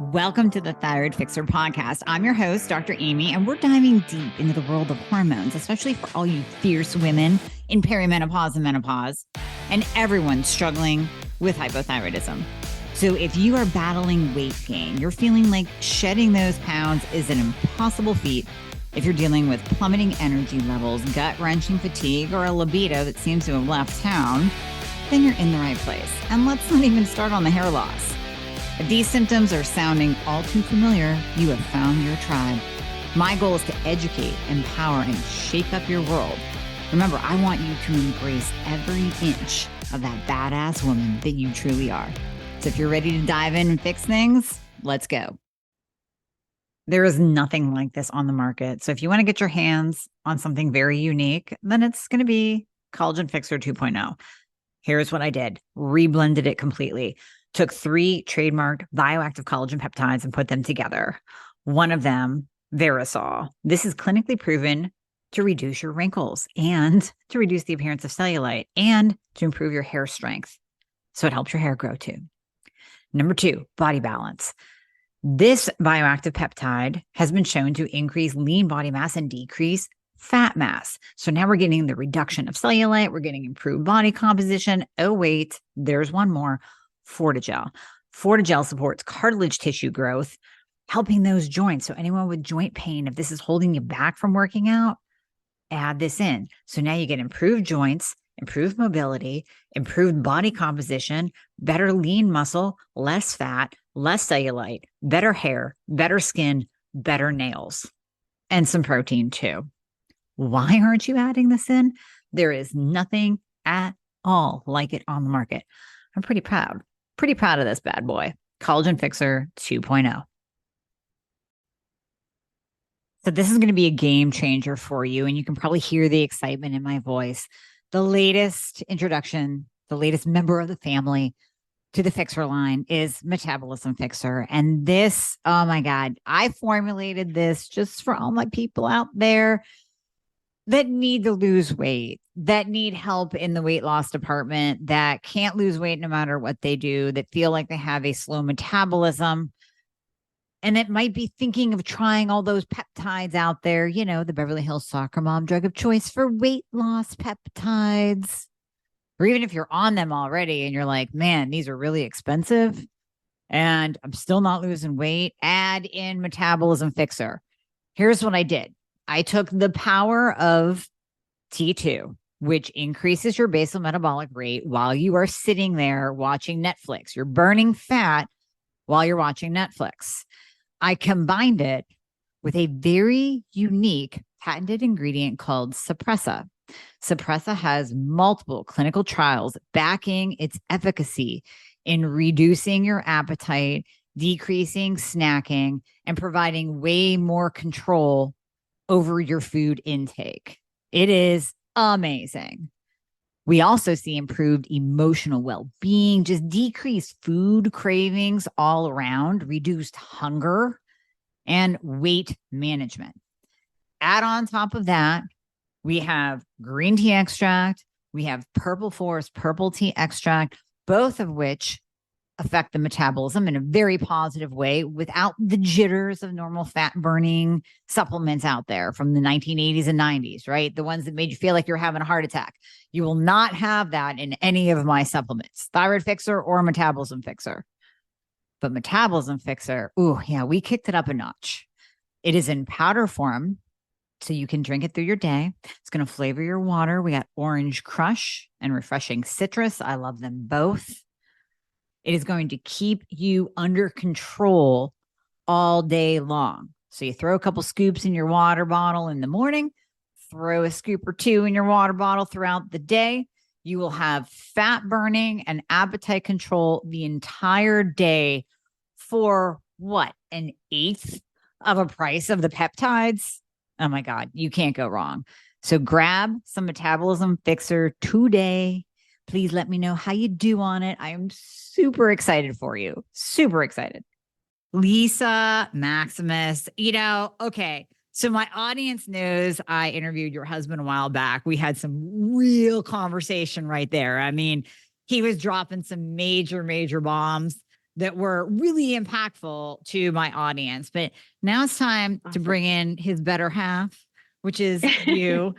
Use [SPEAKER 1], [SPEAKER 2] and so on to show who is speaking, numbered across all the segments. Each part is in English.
[SPEAKER 1] Welcome to the Thyroid Fixer podcast. I'm your host, Dr. Amie, and we're diving deep into the world of hormones, especially for all you fierce women in perimenopause and menopause, and everyone struggling with hypothyroidism. So if you are battling weight gain, you're feeling like shedding those pounds is an impossible feat, if you're dealing with plummeting energy levels, gut-wrenching fatigue, or a libido that seems to have left town, then you're in the right place. And let's not even start on the hair loss. If these symptoms are sounding all too familiar, you have found your tribe. My goal is to educate, empower, and shake up your world. Remember, I want you to embrace every inch of that badass woman that you truly are. So if you're ready to dive in and fix things, let's go. There is nothing like this on the market. So if you want to get your hands on something very unique, then it's going to be Collagen Fixer 2.0. Here's what I did. Reblended it completely. Took 3 trademarked bioactive collagen peptides and put them together. One of them, Verisol. This is clinically proven to reduce your wrinkles and to reduce the appearance of cellulite and to improve your hair strength. So it helps your hair grow too. Number 2, body balance. This bioactive peptide has been shown to increase lean body mass and decrease fat mass. So now we're getting the reduction of cellulite. We're getting improved body composition. Oh, wait, there's one more. Fortigel. Fortigel supports cartilage tissue growth, helping those joints. So anyone with joint pain, if this is holding you back from working out, add this in. So now you get improved joints, improved mobility, improved body composition, better lean muscle, less fat, less cellulite, better hair, better skin, better nails, and some protein too. Why aren't you adding this in? There is nothing at all like it on the market. I'm pretty proud of this bad boy. Collagen Fixer 2.0. So this is going to be a game changer for you, and you can probably hear the excitement in my voice. The latest introduction, the latest member of the family to the Fixer line is Metabolism Fixer. And this, oh my God, I formulated this just for all my people out there that need to lose weight, that need help in the weight loss department, that can't lose weight no matter what they do, that feel like they have a slow metabolism, and that might be thinking of trying all those peptides out there, you know, the Beverly Hills soccer mom drug of choice for weight loss peptides. Or even if you're on them already and you're like, man, these are really expensive and I'm still not losing weight, add in Metabolism Fixer. Here's what I did. I took the power of T2, which increases your basal metabolic rate while you are sitting there watching Netflix. You're burning fat while you're watching Netflix. I combined it with a very unique patented ingredient called Suppressa. Suppressa has multiple clinical trials backing its efficacy in reducing your appetite, decreasing snacking, and providing way more control over your food intake. It is amazing. We also see improved emotional well-being, just decreased food cravings all around, reduced hunger, and weight management. Add on top of that, we have green tea extract, we have purple forest purple tea extract, both of which affect the metabolism in a very positive way without the jitters of normal fat burning supplements out there from the 1980s and 90s, right? The ones that made you feel like you're having a heart attack. You will not have that in any of my supplements, Thyroid Fixer or Metabolism Fixer. But Metabolism Fixer, ooh, yeah, we kicked it up a notch. It is in powder form, so you can drink it through your day. It's going to flavor your water. We got orange crush and refreshing citrus. I love them both. It is going to keep you under control all day long. So you throw a couple scoops in your water bottle in the morning, throw a scoop or 2 in your water bottle throughout the day. You will have fat burning and appetite control the entire day for what? An eighth of a price of the peptides? Oh my God, you can't go wrong. So grab some Metabolism Fixer today. Please let me know how you do on it. I am super excited for you. Super excited. Lisa Maximus, okay. So my audience knows I interviewed your husband a while back. We had some real conversation right there. I mean, he was dropping some major bombs that were really impactful to my audience. But now it's time to bring in his better half, which is you,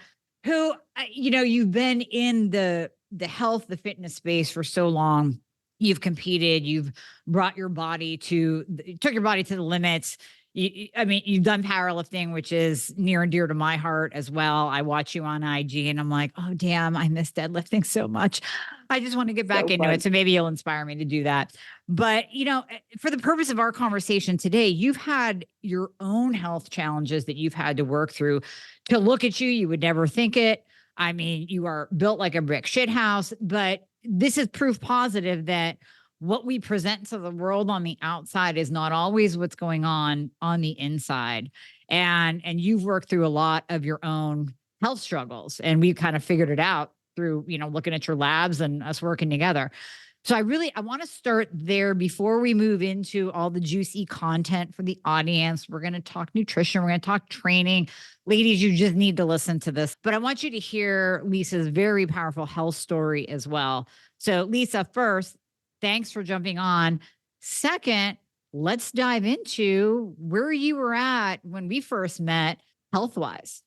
[SPEAKER 1] who, you've been in the health, the fitness space for so long. You've competed, you've brought your body took your body to the limits. You've done powerlifting, which is near and dear to my heart as well. I watch you on IG and I'm like, oh, damn, I miss deadlifting so much. I just want to get back into it. So maybe you'll inspire me to do that. But, for the purpose of our conversation today, you've had your own health challenges that you've had to work through. To look at you, you would never think it. I mean, you are built like a brick shit house, but this is proof positive that what we present to the world on the outside is not always what's going on the inside. And you've worked through a lot of your own health struggles, and we kind of figured it out through, looking at your labs and us working together. So I want to start there before we move into all the juicy content for the audience. We're going to talk nutrition. We're going to talk training. Ladies, you just need to listen to this, but I want you to hear Lisa's very powerful health story as well. So Lisa, first, thanks for jumping on. Second, let's dive into where you were at when we first met health-wise.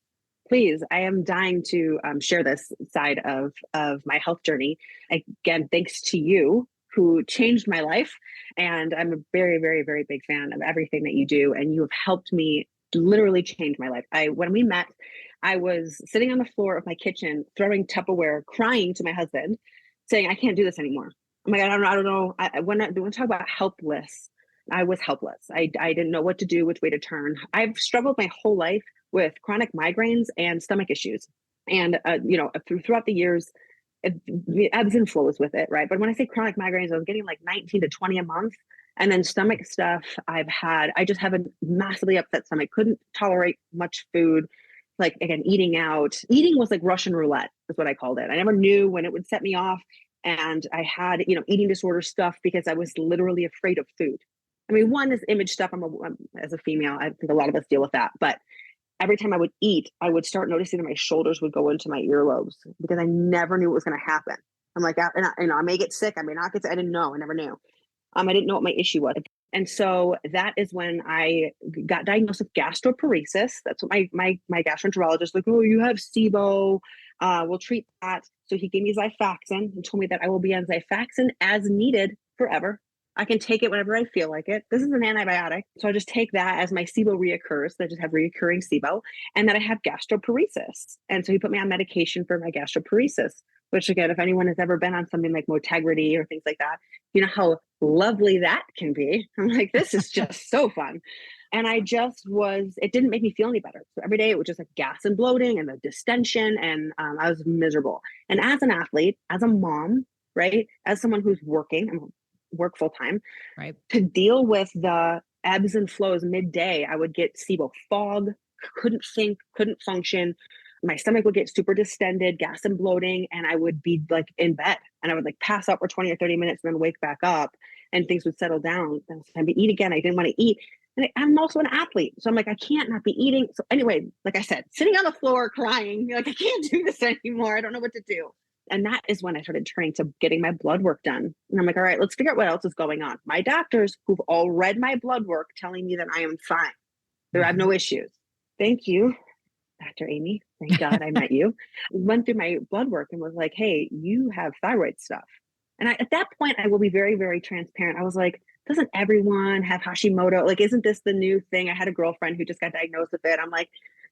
[SPEAKER 2] Please, I am dying to share this side of my health journey. Again, thanks to you, who changed my life. And I'm a very, very, very big fan of everything that you do. And you have helped me literally change my life. When we met, I was sitting on the floor of my kitchen, throwing Tupperware, crying to my husband, saying, I can't do this anymore. Oh my God, I don't know. When I talk about helpless, I was helpless. I didn't know what to do, which way to turn. I've struggled my whole life with chronic migraines and stomach issues. And, throughout the years, it ebbs and flows with it, right? But when I say chronic migraines, I was getting like 19 to 20 a month. And then stomach stuff I just have a massively upset stomach, couldn't tolerate much food. Like, again, eating was like Russian roulette is what I called it. I never knew when it would set me off. And I had, eating disorder stuff because I was literally afraid of food. I mean, one is image stuff. I'm as a female, I think a lot of us deal with that. But every time I would eat, I would start noticing that my shoulders would go into my earlobes because I never knew what was going to happen. I'm like, I may get sick. I may not get sick. I didn't know. I never knew. I didn't know what my issue was. And so that is when I got diagnosed with gastroparesis. That's what my gastroenterologist like, oh, you have SIBO. We'll treat that. So he gave me Xifaxan and told me that I will be on Xifaxan as needed forever. I can take it whenever I feel like it. This is an antibiotic. So I just take that as my SIBO reoccurs. So I just have reoccurring SIBO, and that I have gastroparesis. And so he put me on medication for my gastroparesis, which again, if anyone has ever been on something like Motegrity or things like that, you know how lovely that can be. I'm like, this is just so fun. And it didn't make me feel any better. So every day it was just like gas and bloating and the distension. And I was miserable. And as an athlete, as a mom, right, as someone who's working, work full time,
[SPEAKER 1] right,
[SPEAKER 2] to deal with the ebbs and flows midday, I would get SIBO fog, couldn't think, couldn't function. My stomach would get super distended, gas and bloating, and I would be like in bed and I would like pass out for 20 or 30 minutes and then wake back up and things would settle down. Then it's time to eat again. I didn't want to eat. And I'm also an athlete. So I'm like, I can't not be eating. So anyway, like I said, sitting on the floor crying, like, I can't do this anymore. I don't know what to do. And that is when I started turning to getting my blood work done. And I'm like, all right, let's figure out what else is going on. My doctors, who've all read my blood work, telling me that I am fine. I have no issues. Thank you, Dr. Amie. Thank God I met you. Went through my blood work and was like, hey, you have thyroid stuff. And at that point, I will be very, very transparent. I was like, doesn't everyone have Hashimoto? Like, isn't this the new thing? I had a girlfriend who just got diagnosed with it. I'm like,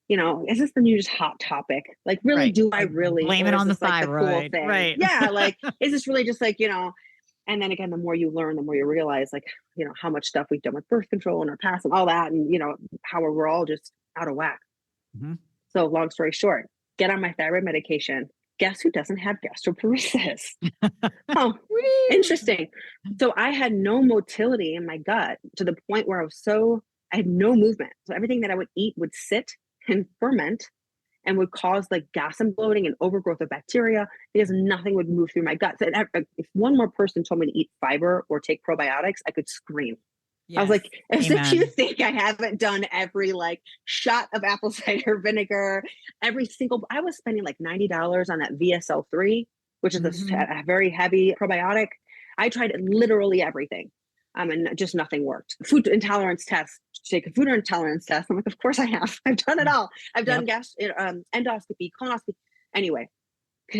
[SPEAKER 2] is this the new just hot topic? Like, really,
[SPEAKER 1] right.
[SPEAKER 2] Do I really
[SPEAKER 1] blame it on the thyroid?
[SPEAKER 2] Like the cool thing?
[SPEAKER 1] Right.
[SPEAKER 2] Yeah. Like, is this really just like, and then again, the more you learn, the more you realize like, how much stuff we've done with birth control in our past and all that. And, how we're all just out of whack.
[SPEAKER 1] Mm-hmm.
[SPEAKER 2] So long story short, get on my thyroid medication. Guess who doesn't have gastroparesis? Oh, interesting. So I had no motility in my gut to the point where I had no movement. So everything that I would eat would sit and ferment and would cause like gas and bloating and overgrowth of bacteria because nothing would move through my gut. So if one more person told me to eat fiber or take probiotics, I could scream. Yes. I was like, as if you think I haven't done every like shot of apple cider vinegar, I was spending like $90 on that VSL3, which is a very heavy probiotic. I tried literally everything. And just nothing worked. Food intolerance test, take a food intolerance test. I'm like, of course I have. I've done it all. I've done endoscopy, colonoscopy. Anyway,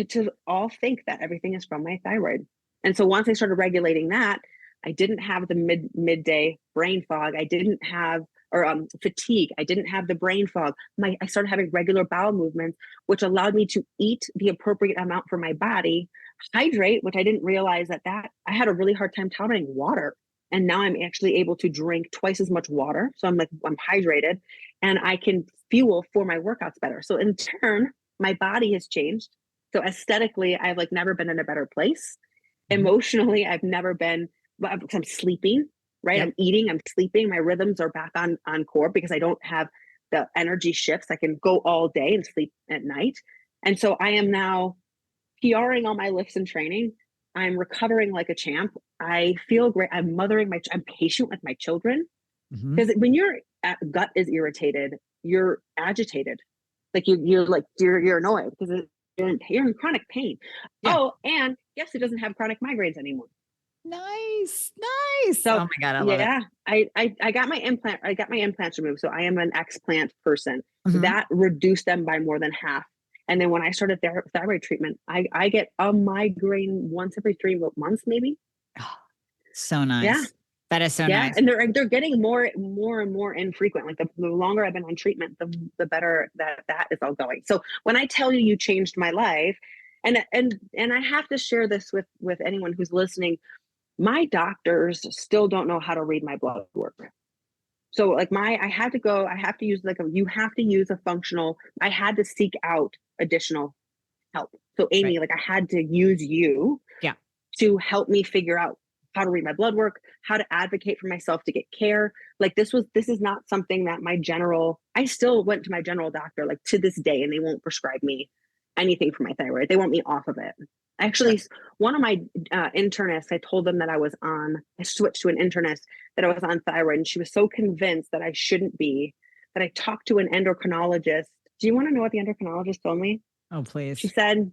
[SPEAKER 2] to all think that everything is from my thyroid. And so once I started regulating that, I didn't have the midday brain fog. I didn't have fatigue. I didn't have the brain fog. I started having regular bowel movements, which allowed me to eat the appropriate amount for my body, hydrate, which I didn't realize that I had a really hard time tolerating water. And now I'm actually able to drink twice as much water. So I'm hydrated and I can fuel for my workouts better. So in turn, my body has changed. So aesthetically, I've never been in a better place. Emotionally, I've never been, I'm sleeping, right? Yep. I'm eating, I'm sleeping. My rhythms are back on core because I don't have the energy shifts. I can go all day and sleep at night. And so I am now PRing all my lifts and training. I'm recovering like a champ. I feel great. I'm patient with my children. Because when your gut is irritated, you're agitated. You're annoyed because you're in chronic pain. Yeah. Oh, and guess who doesn't have chronic migraines anymore?
[SPEAKER 1] Nice. So, oh my God, I love
[SPEAKER 2] it. I got my implants removed. So I am an explant person. That reduced them by more than half. And then when I started thyroid treatment, I get a migraine once every 3 months, maybe.
[SPEAKER 1] Oh, so nice.
[SPEAKER 2] Yeah.
[SPEAKER 1] That is so nice.
[SPEAKER 2] And they're getting more and more infrequent. Like the longer I've been on treatment, the better that is all going. So when I tell you changed my life, and I have to share this with anyone who's listening, my doctors still don't know how to read my blood work. So I had to use a functional, I had to seek out additional help. So Amie, I had to use you to help me figure out how to read my blood work, how to advocate for myself to get care. This is not something that I still went to my general doctor to this day, and they won't prescribe me anything for my thyroid. They want me off of it. Actually, one of my internists, I told them that I switched to an internist that I was on thyroid, and she was so convinced that I shouldn't be, that I talked to an endocrinologist. Do you want to know what the endocrinologist told me?
[SPEAKER 1] Oh, please.
[SPEAKER 2] She said,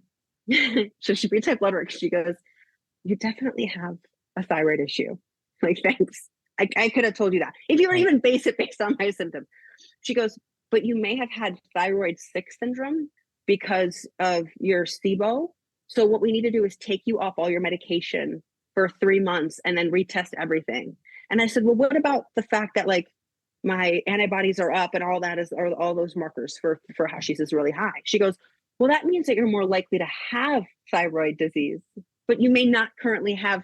[SPEAKER 2] so she reads my blood work. She goes, "You definitely have a thyroid issue." Thanks. I could have told you that if you were even based on my symptoms. She goes, "But you may have had thyroid 6 syndrome because of your SIBO. So what we need to do is take you off all your medication for 3 months and then retest everything." And I said, "Well, what about the fact that my antibodies are up and all that are all those markers for Hashimoto's is really high?" She goes, "Well, that means that you're more likely to have thyroid disease, but you may not currently have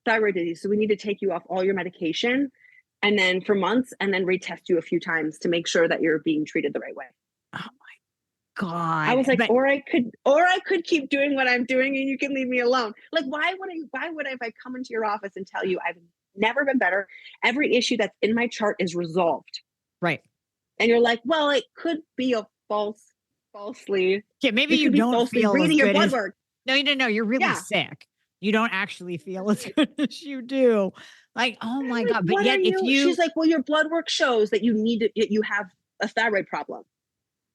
[SPEAKER 2] thyroid disease. So we need to take you off all your medication and then for months and then retest you a few times to make sure that you're being treated the right way."
[SPEAKER 1] Oh my God.
[SPEAKER 2] I was like, or I could keep doing what I'm doing and you can leave me alone. Why would I, if I come into your office and tell you I've never been better, every issue that's in my chart is resolved.
[SPEAKER 1] Right.
[SPEAKER 2] And you're like, well, it could be a falsely.
[SPEAKER 1] Yeah, maybe you don't feel
[SPEAKER 2] reading your blood
[SPEAKER 1] as,
[SPEAKER 2] work.
[SPEAKER 1] No, you're really sick. You don't actually feel as good as you do. Oh my God. But yet
[SPEAKER 2] she's like, well, your blood work shows that you have a thyroid problem.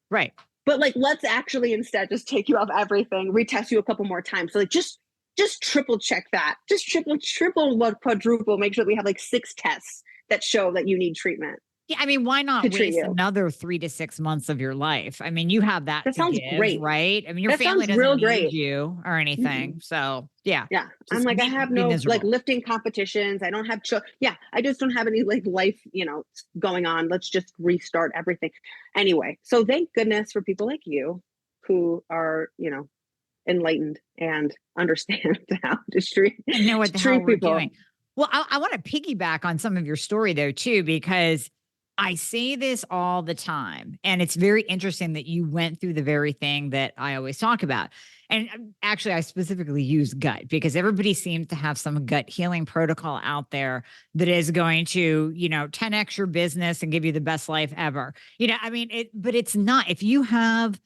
[SPEAKER 1] Right.
[SPEAKER 2] But let's actually instead just take you off everything, retest you a couple more times. So just triple check that. Just triple, quadruple, make sure that we have 6 tests that show that you need treatment.
[SPEAKER 1] Yeah, why not waste another 3 to 6 months of your life? You have that. That
[SPEAKER 2] sounds great,
[SPEAKER 1] right? Your family doesn't need you or anything. Mm-hmm. So yeah.
[SPEAKER 2] I'm I have no lifting competitions. I don't have I just don't have any life, going on. Let's just restart everything. Anyway, so thank goodness for people like you who are, enlightened and understand how to treat
[SPEAKER 1] and know what the hell we're doing. Well, I want to piggyback on some of your story though too, because I say this all the time, and it's very interesting that you went through the very thing that I always talk about. And actually, I specifically use gut because everybody seems to have some gut healing protocol out there that is going to, 10x your business and give you the best life ever. But it's not. If you have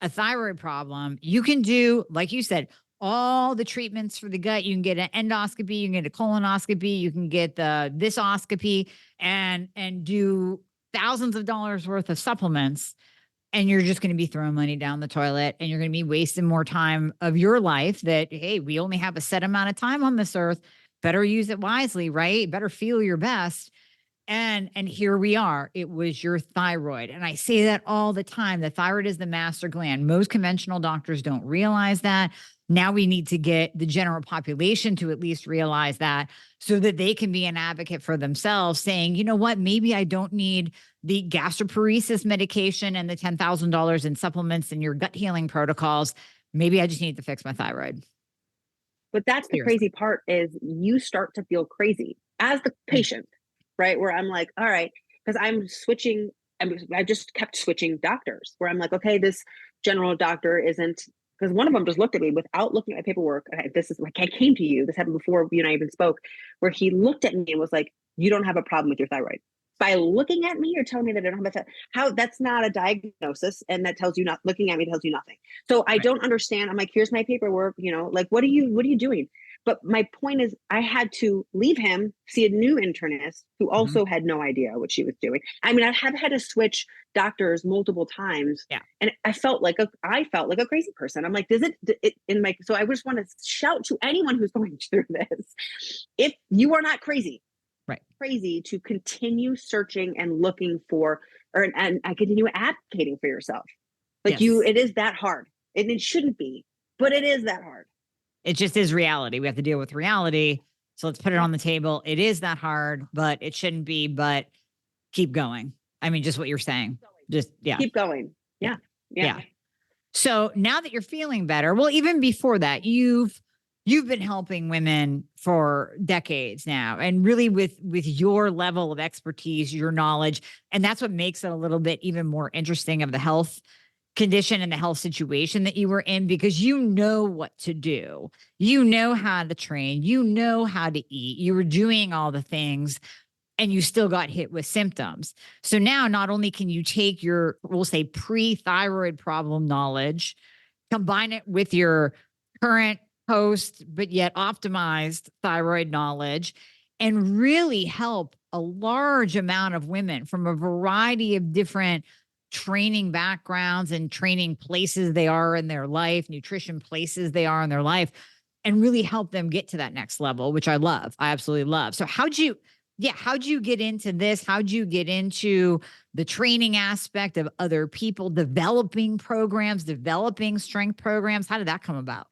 [SPEAKER 1] a thyroid problem, you can do, like you said, all the treatments for the gut. You can get an endoscopy, you can get a colonoscopy, you can get this oscopy and do thousands of dollars worth of supplements. And you're just going to be throwing money down the toilet and you're going to be wasting more time of your life that, hey, we only have a set amount of time on this earth. better use it wisely, right? Better feel your best. And here we are. It was your thyroid. And I say that all the time. The thyroid is the master gland. Most conventional doctors don't realize that. Now we need to get the general population to at least realize that so that they can be an advocate for themselves, saying, you know what, maybe I don't need the gastroparesis medication and the $10,000 in supplements and your gut healing protocols. Maybe I just need to fix my thyroid.
[SPEAKER 2] But that's the
[SPEAKER 1] Seriously.
[SPEAKER 2] crazy part is you start to feel crazy as the patient, right? Where I'm like, all right, because I'm switching. I just kept switching doctors where I'm like, okay, this general doctor isn't, because one of them just looked at me without looking at my paperwork. This is like, I came to you. This happened before you and I even spoke, where he looked at me and was like, you don't have a problem with your thyroid. By looking at me, you're telling me that I don't have a thyroid. How? That's not a diagnosis, and that tells you not. Looking at me tells you nothing. So I don't understand. I'm like, here's my paperwork. Like, what are you doing? But my point is, I had to leave him, see a new internist who also had no idea what she was doing. I mean, I have had to switch doctors multiple times,
[SPEAKER 1] Yeah.
[SPEAKER 2] and I felt like a crazy person. I'm like, does it in my? So I just want to shout to anyone who's going through this: if you are not crazy,
[SPEAKER 1] Right.
[SPEAKER 2] crazy to continue searching and looking for, and I continue advocating for yourself. Like
[SPEAKER 1] Yes.
[SPEAKER 2] it is that hard, and it shouldn't be, but it is that hard.
[SPEAKER 1] It just is reality. We have to deal with reality. So let's put it on the table. It is that hard, but it shouldn't be, but keep going. I mean, just what you're saying. Just, yeah.
[SPEAKER 2] Keep going. Yeah.
[SPEAKER 1] So now that you're feeling better, well, even before that, you've been helping women for decades now, and really with your level of expertise, your knowledge, and that's what makes it a little bit even more interesting of the health condition and the health situation that you were in, because you know what to do. You know how to train, you know how to eat. You were doing all the things and you still got hit with symptoms. So now not only can you take your, we'll say, pre-thyroid problem knowledge, combine it with your current post, but yet optimized thyroid knowledge, and really help a large amount of women from a variety of different training backgrounds and training places they are in their life, nutrition places they are in their life, and really help them get to that next level, which I love. I absolutely love. So how'd you get into this? How'd you get into the training aspect of other people developing programs, developing strength programs? How did that come about?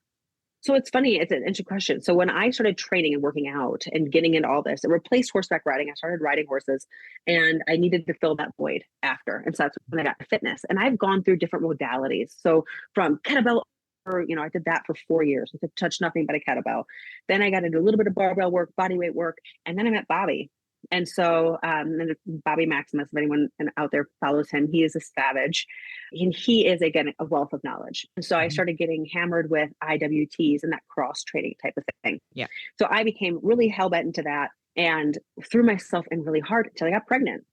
[SPEAKER 2] So it's funny. It's an interesting question. So when I started training and working out and getting into all this, it replaced horseback riding. I started riding horses, and I needed to fill that void after. And so that's when I got to fitness. And I've gone through different modalities. So from kettlebell, I did that for 4 years. I touched nothing but a kettlebell. Then I got into a little bit of barbell work, body weight work. And then I met Bobby. And so, and Bobby Maximus, if anyone out there follows him, he is a savage, and he is, again, a wealth of knowledge. And so I started getting hammered with IWTs and that cross training type of thing.
[SPEAKER 1] Yeah.
[SPEAKER 2] So I became really hell bent into that and threw myself in really hard until I got pregnant.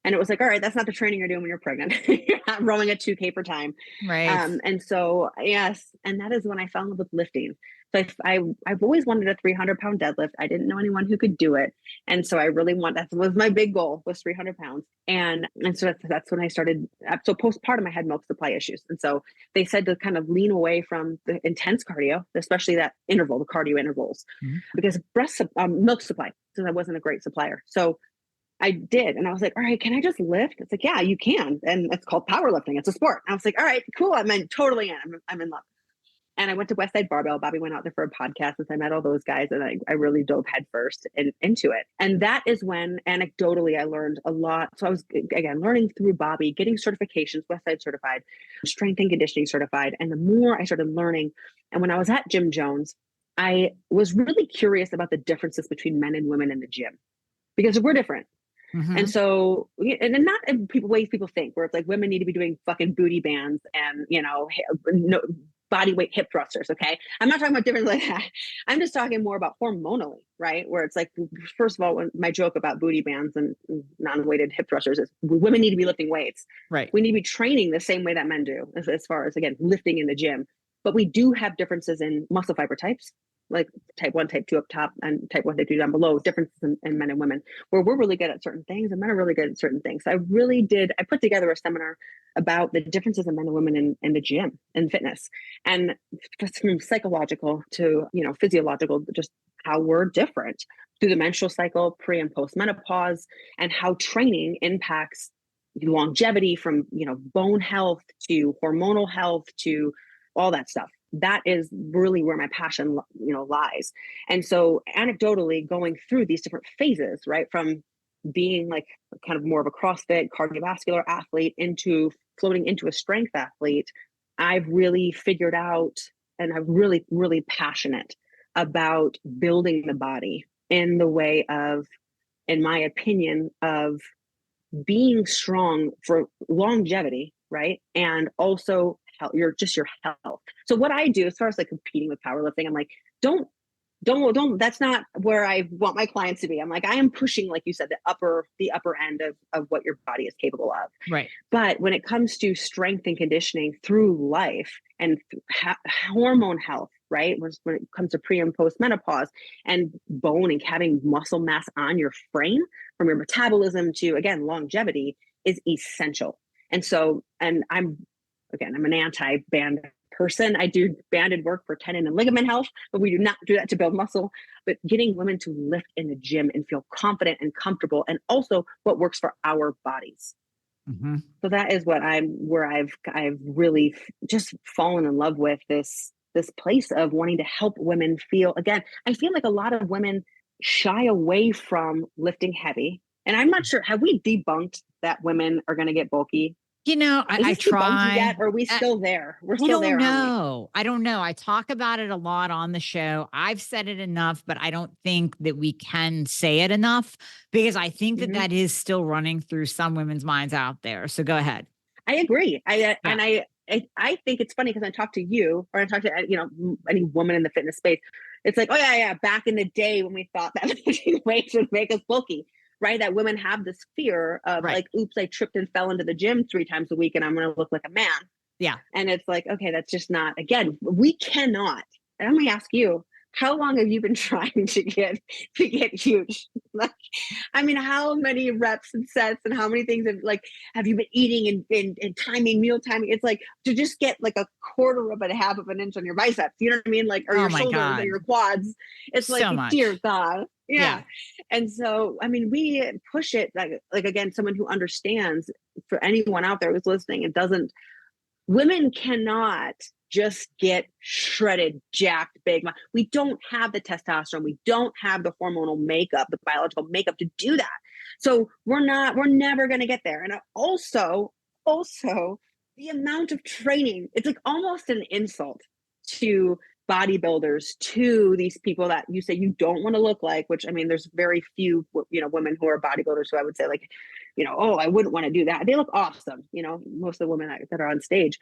[SPEAKER 2] And it was like, all right, that's not the training you're doing when you're pregnant. You're not rowing a 2K per time.
[SPEAKER 1] Right.
[SPEAKER 2] And so, yes. And that is when I fell in love with lifting. So I've always wanted a 300-pound deadlift. I didn't know anyone who could do it. And so I really that was my big goal, was 300 pounds. And so that's when I started. So postpartum, I had milk supply issues. And so they said to kind of lean away from the intense cardio, especially that interval, the cardio intervals, because milk supply, so I wasn't a great supplier. So I did. And I was like, all right, can I just lift? It's like, yeah, you can. And it's called powerlifting. It's a sport. And I was like, all right, cool. I'm totally in. I'm in love. And I went to Westside Barbell. Bobby went out there for a podcast, and I met all those guys, and I really dove headfirst into it. And that is when, anecdotally, I learned a lot. So I was, again, learning through Bobby, getting certifications, Westside certified, strength and conditioning certified. And the more I started learning, and when I was at Jim Jones, I was really curious about the differences between men and women in the gym, because we're different. And so, and not in ways people think, where it's like women need to be doing fucking booty bands and, body weight hip thrusters. Okay. I'm not talking about different like that. I'm just talking more about hormonally, right? Where it's like, first of all, when my joke about booty bands and non-weighted hip thrusters is women need to be lifting weights.
[SPEAKER 1] Right.
[SPEAKER 2] We need to be training the same way that men do, as far as, again, lifting in the gym. But we do have differences in muscle fiber types, like type 1, type 2 up top, and type 1, type 2 down below, differences in men and women, where we're really good at certain things and men are really good at certain things. So I put together a seminar about the differences in men and women in the gym and fitness, and from psychological to, physiological, just how we're different through the menstrual cycle, pre and post menopause, and how training impacts longevity, from, bone health to hormonal health to all that stuff. That is really where my passion, lies. And so anecdotally going through these different phases, right, from being like kind of more of a CrossFit cardiovascular athlete into floating into a strength athlete, I've really figured out, and I'm really, really passionate about building the body in the way of, in my opinion, of being strong for longevity, right? And also your health. So what I do as far as like competing with powerlifting, I'm like, don't, that's not where I want my clients to be. I'm like, I am pushing, like you said, the upper end of what your body is capable of.
[SPEAKER 1] Right.
[SPEAKER 2] But when it comes to strength and conditioning through life and hormone health, right? When it comes to pre and post menopause and bone and having muscle mass on your frame, from your metabolism to, again, longevity, is essential. And so, and I'm an anti-band person. I do banded work for tendon and ligament health, but we do not do that to build muscle. But getting women to lift in the gym and feel confident and comfortable, and also what works for our bodies.
[SPEAKER 1] Mm-hmm.
[SPEAKER 2] So that is where I've really just fallen in love with this place of wanting to help women feel. Again, I feel like a lot of women shy away from lifting heavy. And I'm not sure, have we debunked that women are going to get bulky?
[SPEAKER 1] I try.
[SPEAKER 2] Yet, or are we still there? We're still there.
[SPEAKER 1] I don't know. I talk about it a lot on the show. I've said it enough, but I don't think that we can say it enough, because I think that that is still running through some women's minds out there. So go ahead.
[SPEAKER 2] I agree. And I think it's funny because I talk to you, or I talk to, any woman in the fitness space. It's like, oh yeah, back in the day when we thought that lifting weights would make us bulky. Right? That women have this fear of like, oops, I tripped and fell into the gym 3 times a week and I'm going to look like a man.
[SPEAKER 1] Yeah.
[SPEAKER 2] And it's like, okay, that's just not, again, we cannot. And let me ask you, how long have you been trying to get huge? Like, I mean, how many reps and sets and how many things have you been eating and timing, meal timing? It's like to just get like a quarter of a half of an inch on your biceps. You know what I mean? Like, or your shoulders or your quads. It's so like, dear God. Yeah. And so, I mean, we push it like again, someone who understands, for anyone out there who's listening, women cannot just get shredded, jacked, big. We don't have the testosterone. We don't have the hormonal makeup, the biological makeup to do that. So we're never going to get there. And also the amount of training, it's like almost an insult to bodybuilders, to these people that you say you don't want to look like, which, I mean, there's very few, women who are bodybuilders who I would say like, oh, I wouldn't want to do that. They look awesome. Most of the women that are on stage.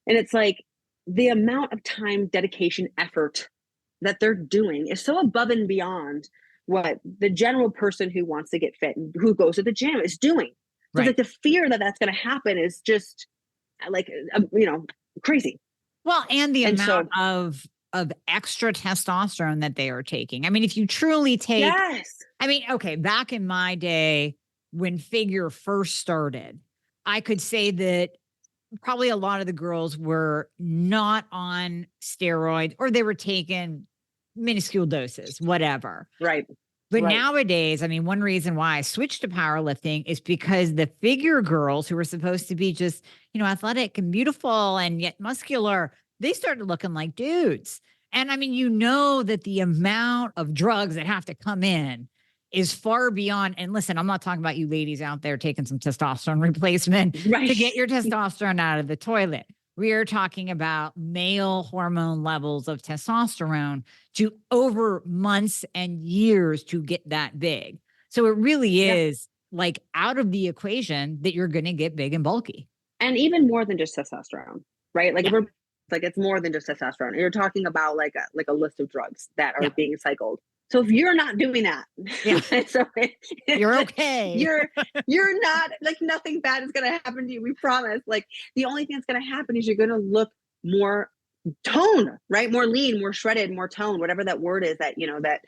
[SPEAKER 2] And it's like the amount of time, dedication, effort that they're doing is so above and beyond what the general person who wants to get fit and who goes to the gym is doing. So like the fear that that's going to happen is just like, crazy.
[SPEAKER 1] Well, and the amount of extra testosterone that they are taking. I mean, if you truly take, I mean, okay, back in my day when figure first started, I could say that probably a lot of the girls were not on steroids, or they were taking minuscule doses, whatever.
[SPEAKER 2] Right.
[SPEAKER 1] But nowadays, I mean, one reason why I switched to powerlifting is because the figure girls who were supposed to be just, athletic and beautiful and yet muscular, they started looking like dudes. And I mean, that the amount of drugs that have to come in is far beyond. And listen, I'm not talking about you ladies out there taking some testosterone replacement to get your testosterone out of the toilet. We are talking about male hormone levels of testosterone to over months and years to get that big. So it really is like out of the equation that you're going to get big and bulky.
[SPEAKER 2] And even more than just testosterone, right? Like it's more than just testosterone. You're talking about like a list of drugs that are being cycled. So if you're not doing that, so
[SPEAKER 1] you're okay.
[SPEAKER 2] You're not, like, nothing bad is going to happen to you. We promise. Like, the only thing that's going to happen is you're going to look more toned, right? More lean, more shredded, more toned, whatever that word is that, that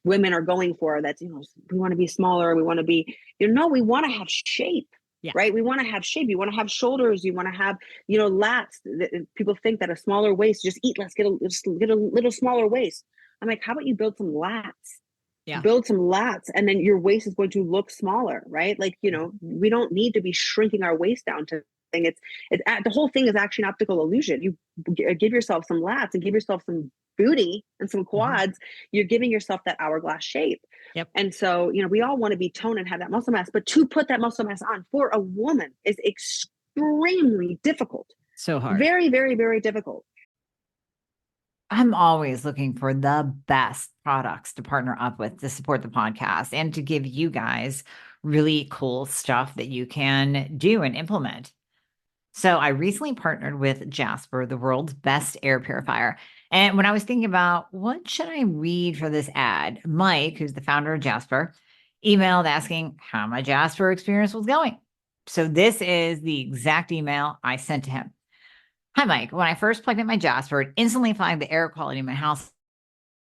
[SPEAKER 2] women are going for. That's, we want to be smaller. We want to be, we want to have shape.
[SPEAKER 1] Yeah.
[SPEAKER 2] right? We want to have shape. You want to have shoulders. You want to have, lats. People think that a smaller waist, just eat less, just get a little smaller waist. I'm like, how about you build some lats?
[SPEAKER 1] Yeah.
[SPEAKER 2] Build some lats, and then your waist is going to look smaller, right? Like, we don't need to be shrinking our waist down to thing. It's the whole thing is actually an optical illusion. You give yourself some lats and give yourself some booty and some quads. You're giving yourself that hourglass shape.
[SPEAKER 1] Yep.
[SPEAKER 2] And so, we all want to be toned and have that muscle mass, but to put that muscle mass on for a woman is extremely difficult.
[SPEAKER 1] So hard.
[SPEAKER 2] Very, very, very difficult.
[SPEAKER 1] I'm always looking for the best products to partner up with to support the podcast and to give you guys really cool stuff that you can do and implement. So I recently partnered with Jasper, the world's best air purifier. And when I was thinking about what should I read for this ad, Mike, who's the founder of Jasper, emailed asking how my Jasper experience was going. So this is the exact email I sent to him. Hi, Mike. When I first plugged in my Jasper, it instantly flagged the air quality in my house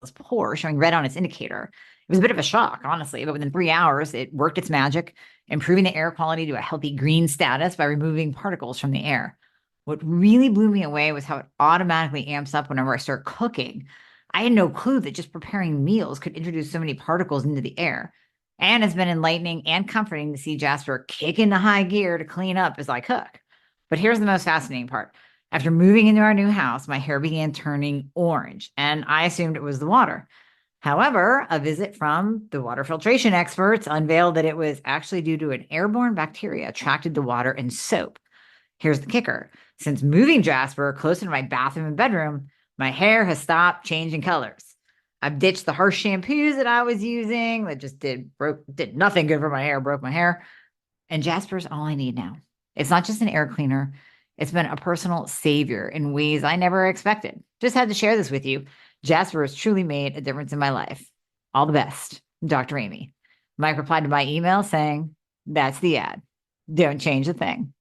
[SPEAKER 1] was poor, showing red on its indicator. It was a bit of a shock, honestly, but within 3 hours, it worked its magic, improving the air quality to a healthy green status by removing particles from the air. What really blew me away was how it automatically amps up whenever I start cooking. I had no clue that just preparing meals could introduce so many particles into the air. And it's been enlightening and comforting to see Jasper kick into high gear to clean up as I cook. But here's the most fascinating part. After moving into our new house, my hair began turning orange, and I assumed it was the water. However, a visit from the water filtration experts unveiled that it was actually due to an airborne bacteria attracted to water and soap. Here's the kicker. Since moving Jasper closer to my bathroom and bedroom, my hair has stopped changing colors. I've ditched the harsh shampoos that I was using that just did nothing good for my hair, broke my hair. And Jasper's all I need now. It's not just an air cleaner. It's been a personal savior in ways I never expected. Just had to share this with you. Jasper has truly made a difference in my life. All the best, Dr. Amie. Mike replied to my email saying, that's the ad. Don't change a thing.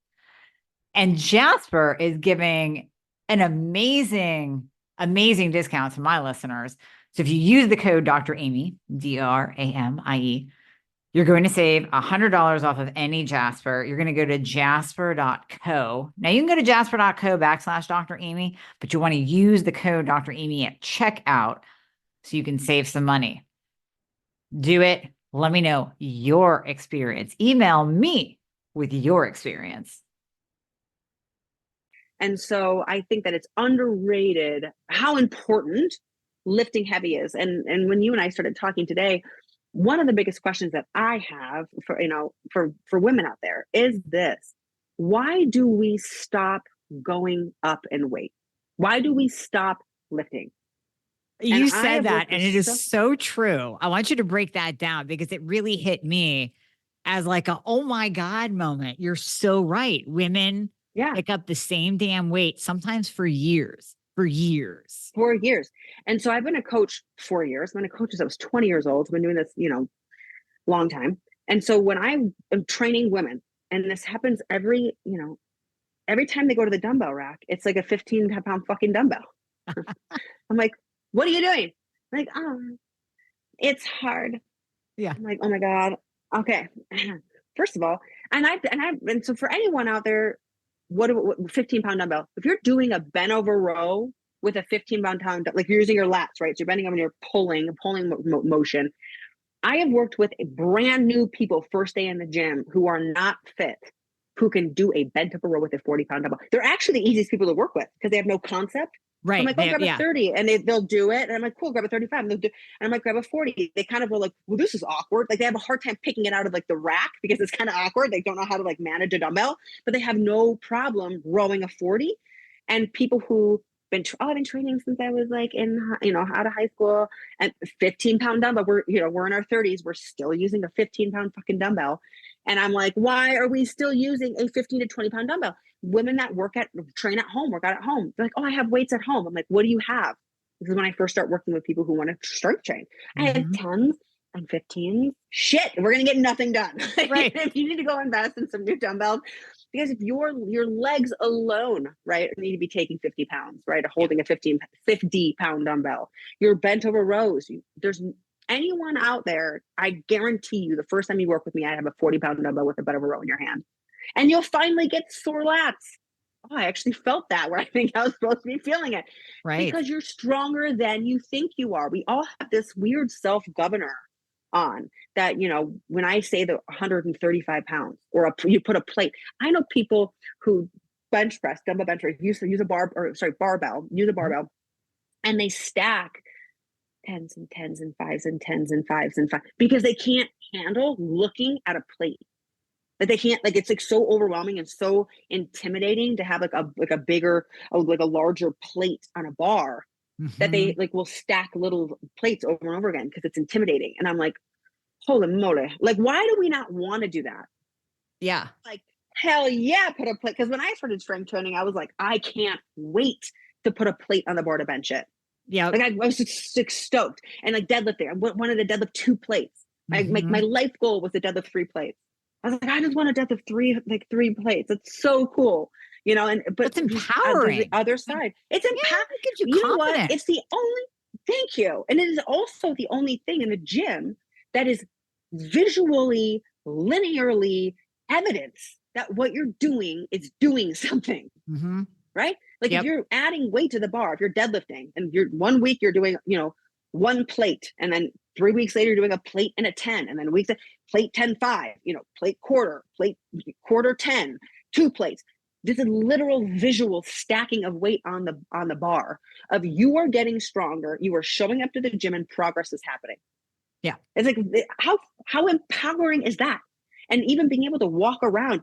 [SPEAKER 1] And Jasper is giving an amazing, amazing discount to my listeners. So if you use the code Dr. Amie, DRAMIE, you're going to save $100 off of any Jasper. You're going to go to jasper.co. Now you can go to jasper.co/Dr. Amie, but you want to use the code Dr. Amie at checkout so you can save some money. Do it. Let me know your experience. Email me with your experience.
[SPEAKER 2] And so I think that it's underrated how important lifting heavy is. And when you and I started talking today, one of the biggest questions that I have for women out there is this: why do we stop going up in weight? Why do we stop lifting?
[SPEAKER 1] You said that, and it is so true. I want you to break that down because it really hit me as like a, oh my God moment. You're so right. Women pick up the same damn weight, sometimes for years.
[SPEAKER 2] And so I've been a coach 4 years. I've been a coach since I was 20 years old. I've been doing this, long time. And so when I am training women, and this happens every time they go to the dumbbell rack, it's like a 15-pound fucking dumbbell. I'm like, what are you doing? I'm like, it's hard.
[SPEAKER 1] Yeah.
[SPEAKER 2] I'm like, oh my God. Okay. First of all, and so for anyone out there, what 15-pound dumbbell? If you're doing a bent over row with a 15-pound, like you're using your lats, right? So you're bending over and you're pulling motion. I have worked with brand new people first day in the gym who are not fit, who can do a bent over row with a 40-pound dumbbell. They're actually the easiest people to work with because they have no concept.
[SPEAKER 1] Right.
[SPEAKER 2] So I'm like, grab a 30, and they'll do it. And I'm like, cool, grab a 35. And I'm like, grab a 40. They kind of were like, well, this is awkward. Like they have a hard time picking it out of like the rack because it's kind of awkward. They don't know how to like manage a dumbbell, but they have no problem rowing a 40. And people who I've been training since I was like out of high school, and 15-pound dumbbell. We're in our 30s. We're still using a 15-pound fucking dumbbell. And I'm like, why are we still using a 15 to 20-pound dumbbell? Women that train at home, work out at home. They're like, oh, I have weights at home. I'm like, what do you have? This is when I first start working with people who want to strength train. I had 10s and 15s. Shit, we're going to get nothing done.
[SPEAKER 1] Right.
[SPEAKER 2] If you need to go invest in some new dumbbells, because if your legs alone, right, need to be taking 50 pounds, right, holding a 50-pound dumbbell, you're bent over rows. There's anyone out there, I guarantee you, the first time you work with me, I have a 40-pound dumbbell with a bent over row in your hand. And you'll finally get sore lats. Oh, I actually felt that where I think I was supposed to be feeling it.
[SPEAKER 1] Right.
[SPEAKER 2] Because you're stronger than you think you are. We all have this weird self-governor on that, when I say the 135 pounds or you put a plate, I know people who bench press, dumbbell bench press, use a barbell, use a barbell, and they stack tens and tens and fives and tens and fives and five because they can't handle looking at a plate. That they can't, like, it's like so overwhelming and so intimidating to have like a bigger, like a larger plate on a bar that they like will stack little plates over and over again because it's intimidating. And I'm like, holy moly, like, why do we not want to do that?
[SPEAKER 1] Yeah.
[SPEAKER 2] Like, hell yeah, put a plate. Because when I started strength training, I was like, I can't wait to put a plate on the bar to bench it.
[SPEAKER 1] Yeah.
[SPEAKER 2] Like I was just stoked. And like deadlifting, I wanted to deadlift 2 plates. My life goal was to deadlift 3 plates. I was like, I just want to deadlift 3 plates. It's so cool. But
[SPEAKER 1] it's empowering.
[SPEAKER 2] The other side, it's empowering.
[SPEAKER 1] It gives you
[SPEAKER 2] know
[SPEAKER 1] confidence.
[SPEAKER 2] what? It's the only, thank you. And it is also the only thing in the gym that is visually, linearly evidence that what you're doing is doing something. Right? Like if you're adding weight to the bar, if you're deadlifting and you're 1 week you're doing, 1 plate, and then 3 weeks later you're doing a plate and a 10, and then weeks plate 10, 5, plate quarter 10, 2 plates. This is literal visual stacking of weight on the bar of you are getting stronger, you are showing up to the gym and progress is happening.
[SPEAKER 1] Yeah.
[SPEAKER 2] It's like, how empowering is that? And even being able to walk around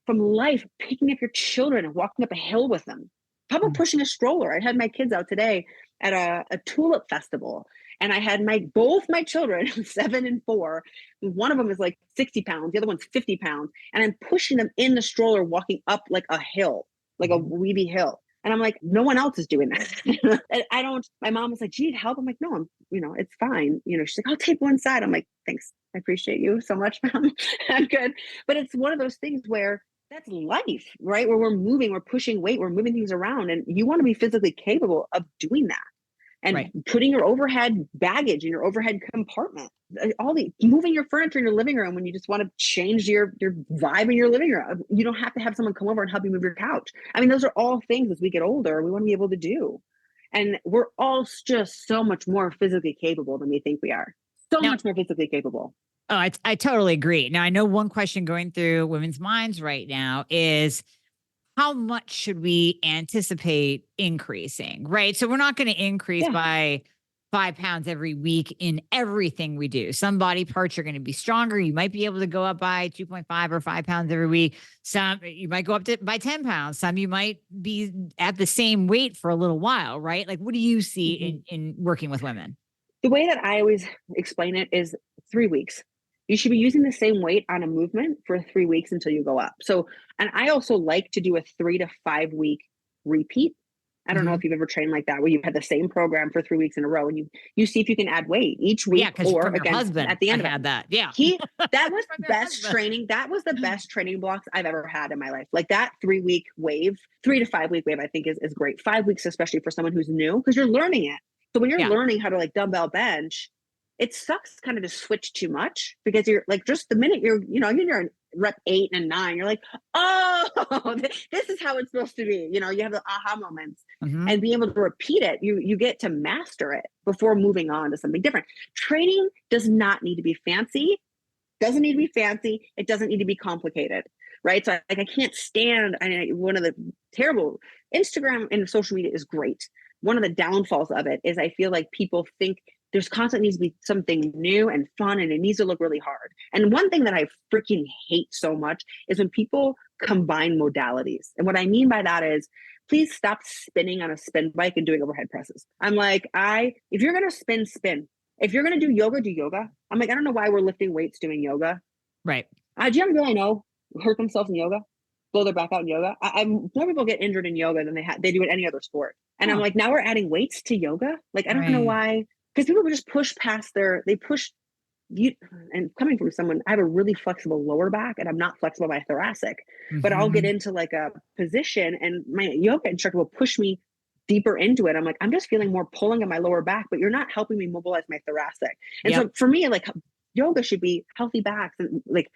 [SPEAKER 2] from life, picking up your children and walking up a hill with them. How about pushing a stroller? I had my kids out today at a tulip festival, and I had both my children, 7 and 4. One of them is like 60 pounds, the other one's 50 pounds, and I'm pushing them in the stroller, walking up like a hill, like a weedy hill. And I'm like, no one else is doing that. My mom was like, do you need help? I'm like, no, it's fine. She's like, I'll take one side. I'm like, thanks. I appreciate you so much, Mom. I'm good. But it's one of those things where that's life, right? Where we're pushing weight, we're moving things around, and you want to be physically capable of doing that. And putting your overhead baggage in your overhead compartment, moving your furniture in your living room when you just want to change your vibe in your living room. You don't have to have someone come over and help you move your couch. I mean, those are all things as we get older, we want to be able to do. And we're all just so much more physically capable than we think we are. Much more physically capable.
[SPEAKER 1] Oh, I totally agree. Now, I know one question going through women's minds right now is, how much should we anticipate increasing, right? So we're not going to increase by 5 pounds every week in everything we do. Some body parts are going to be stronger. You might be able to go up by 2.5 or 5 pounds every week. Some you might go up by 10 pounds. Some you might be at the same weight for a little while, right? Like, what do you see in working with women?
[SPEAKER 2] The way that I always explain it is 3 weeks. You should be using the same weight on a movement for 3 weeks until you go up. So, and I also like to do a 3 to 5 week repeat. I don't know if you've ever trained like that, where you had the same program for 3 weeks in a row, and you see if you can add weight each week.
[SPEAKER 1] Yeah, or from your husband, at the end I had that. Yeah,
[SPEAKER 2] that was the best training. That was the best training blocks I've ever had in my life. Like that 3 week wave, 3 to 5 week wave, I think is great. 5 weeks, especially for someone who's new, because you're learning it. So when you're learning how to like dumbbell bench, it sucks kind of to switch too much, because you're like, just the minute you're in rep 8 and 9, you're like, oh, this is how it's supposed to be. You have the aha moments, and being able to repeat it, you get to master it before moving on to something different. Training does not need to be fancy. Doesn't need to be fancy. It doesn't need to be complicated. Right. So I can't stand, one of the terrible, Instagram and social media is great. One of the downfalls of it is I feel like people think there's constantly needs to be something new and fun, and it needs to look really hard. And one thing that I freaking hate so much is when people combine modalities. And what I mean by that is, please stop spinning on a spin bike and doing overhead presses. I'm like, if you're going to spin, spin. If you're going to do yoga. I'm like, I don't know why we're lifting weights doing yoga.
[SPEAKER 1] Right.
[SPEAKER 2] Do you ever really know hurt themselves in yoga, blow their back out in yoga? More people get injured in yoga than they do in any other sport. And I'm like, now we're adding weights to yoga. Like, I don't know why. Because people would just push past and coming from someone, I have a really flexible lower back, and I'm not flexible by thoracic, but I'll get into like a position and my yoga instructor will push me deeper into it. I'm like, I'm just feeling more pulling on my lower back, but you're not helping me mobilize my thoracic. And so for me, like, yoga should be healthy backs and like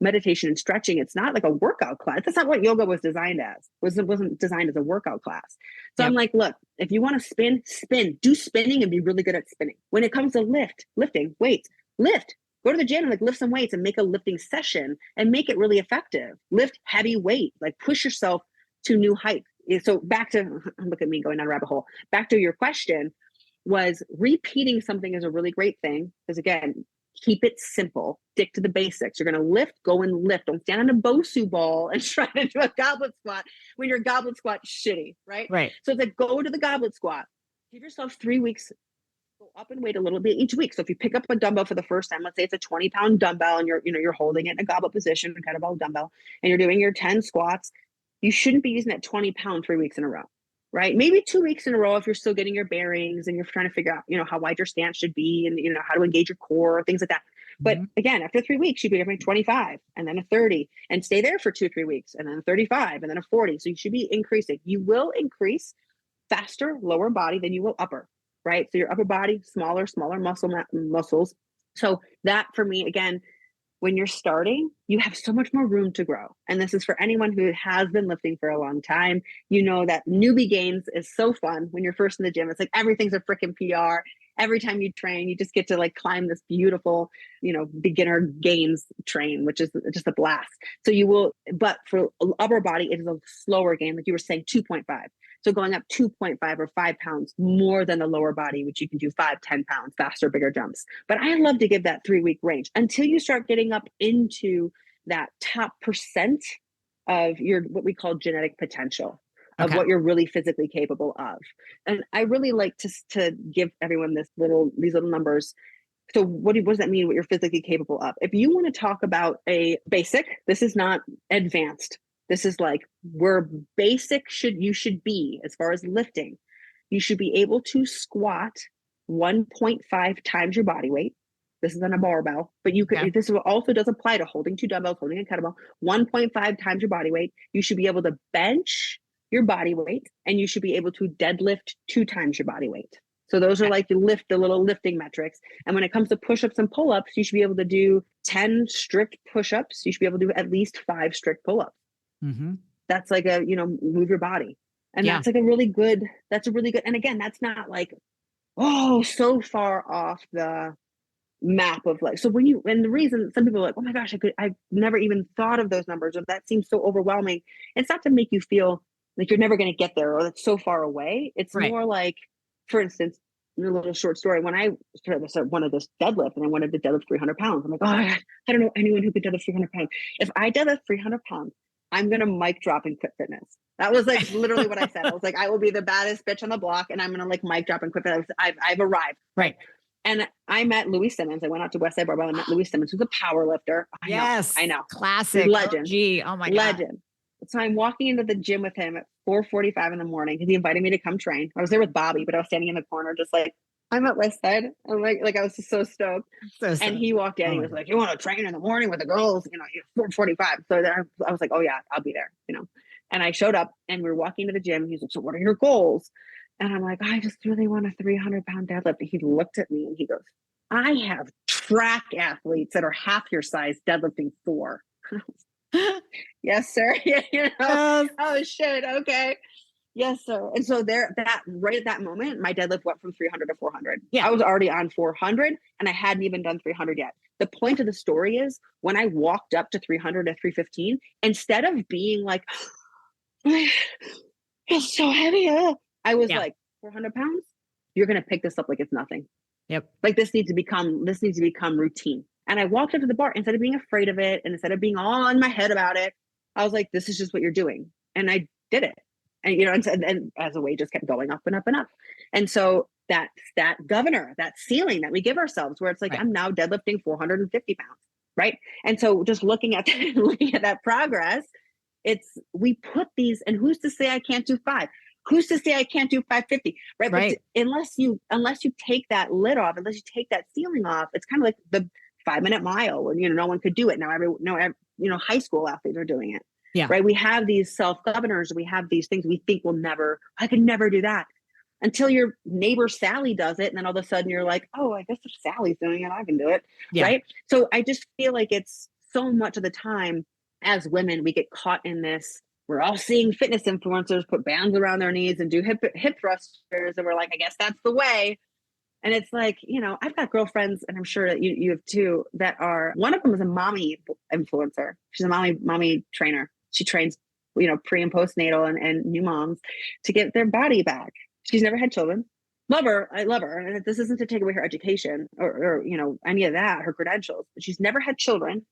[SPEAKER 2] meditation and stretching. It's not like a workout class. That's not what yoga was designed as. It wasn't designed as a workout class. So I'm like, look, if you want to spin, do spinning and be really good at spinning. When it comes to lifting, weights, lift. Go to the gym and like lift some weights and make a lifting session and make it really effective. Lift heavy weight, like push yourself to new heights. So back to, look at me going down a rabbit hole. Back to your question, was repeating something is a really great thing. Because again, keep it simple, stick to the basics. You're going to lift, go and lift. Don't stand on a Bosu ball and try to do a goblet squat when your goblet squat shitty, right?
[SPEAKER 1] Right.
[SPEAKER 2] So it's like, go to the goblet squat. Give yourself 3 weeks, go up and weight a little bit each week. So if you pick up a dumbbell for the first time, let's say it's a 20-pound dumbbell and you're holding it in a goblet position, kind of all dumbbell, and you're doing your 10 squats, you shouldn't be using that 20-pound 3 weeks in a row, right? Maybe 2 weeks in a row if you're still getting your bearings and you're trying to figure out, how wide your stance should be and, how to engage your core, things like that. But again, after 3 weeks, you should be doing 25 and then a 30 and stay there for 2-3 weeks and then a 35 and then a 40. So you should be increasing. You will increase faster lower body than you will upper, right? So your upper body, smaller muscles. So that for me, again, when you're starting, you have so much more room to grow. And this is for anyone who has been lifting for a long time. You know that newbie gains is so fun when you're first in the gym. It's like everything's a freaking PR. Every time you train, you just get to like climb this beautiful, beginner gains train, which is just a blast. So you will, but for upper body, it is a slower gain. Like you were saying, 2.5. So going up 2.5 or 5 pounds more than the lower body, which you can do 5, 10 pounds faster, bigger jumps. But I love to give that 3-week range until you start getting up into that top percent of your, what we call genetic potential. Of what you're really physically capable of. And I really like to give everyone these little numbers. So what does that mean, what you're physically capable of? If you want to talk about a basic, this is not advanced. This is like where basic you should be as far as lifting. You should be able to squat 1.5 times your body weight. This is on a barbell, but you could, this also does apply to holding 2 dumbbells, holding a kettlebell, 1.5 times your body weight. You should be able to bench your body weight, and you should be able to deadlift 2 times your body weight. So those are like the little lifting metrics. And when it comes to push-ups and pull-ups, you should be able to do 10 strict push-ups. You should be able to do at least 5 strict pull-ups. That's like move your body. And that's like a really good, and again, that's not like, so far off the map of like, so and the reason some people are like, oh my gosh, I've never even thought of those numbers, or that seems so overwhelming. It's not to make you feel like you're never going to get there or it's so far away. It's more like, for instance, a little short story. When I wanted this deadlift and I wanted to deadlift 300 pounds, I'm like, I don't know anyone who could deadlift 300 pounds. If I deadlift 300 pounds, I'm going to mic drop and quit fitness. That was like literally what I said. I was like, I will be the baddest bitch on the block and I'm going to like mic drop and quit fitness. I've arrived.
[SPEAKER 1] Right.
[SPEAKER 2] And I met Louis Simmons. I went out to Westside Barbell and met Louis Simmons, who's a power lifter. I know.
[SPEAKER 1] Classic.
[SPEAKER 2] Legend.
[SPEAKER 1] OG. Oh my God.
[SPEAKER 2] Legend. So I'm walking into the gym with him at 4:45 in the morning because he invited me to come train. I was there with Bobby, but I was standing in the corner just like, I'm at Westside. I'm like I was just so stoked. And he walked in. He was like, you want to train in the morning with the girls? 4:45. So then I was like, oh yeah, I'll be there. And I showed up and we were walking to the gym. He's like, so what are your goals? And I'm like, I just really want a 300-pound deadlift. He looked at me and he goes, I have track athletes that are half your size deadlifting 4. Yes, sir. Oh shit. Okay. Yes, sir. And so right at that moment, my deadlift went from 300 to 400. I was already on 400 and I hadn't even done 300 yet. The point of the story is when I walked up to 300 to 315, instead of being like, it's so heavy. I was like, 400 pounds? You're going to pick this up like it's nothing.
[SPEAKER 1] Yep.
[SPEAKER 2] Like this needs to become routine. And I walked up to the bar instead of being afraid of it and instead of being all in my head about it. I was like, this is just what you're doing. And I did it. And, and as the weight just kept going up and up and up. And so that governor, that ceiling that we give ourselves where it's like, I'm now deadlifting 450 pounds. Right. And so just looking at that progress, we put these, and who's to say I can't do 5? Who's to say I can't do 550? Right. But unless you take that lid off, unless you take that ceiling off, it's kind of like the 5-minute mile where, no one could do it. Now, high school athletes are doing it. Yeah. Right. We have these self-governors. We have these things we think I could never do that until your neighbor Sally does it. And then all of a sudden you're like, oh, I guess if Sally's doing it, I can do it. Yeah. Right. So I just feel like it's so much of the time as women, we get caught in this. We're all seeing fitness influencers put bands around their knees and do hip thrusters. And we're like, I guess that's the way. And it's like, I've got girlfriends, and I'm sure that you have too, that are, one of them is a mommy influencer. She's a mommy trainer. She trains, pre and postnatal and new moms to get their body back. She's never had children. Love her. I love her. And this isn't to take away her education or any of that, her credentials, but she's never had children.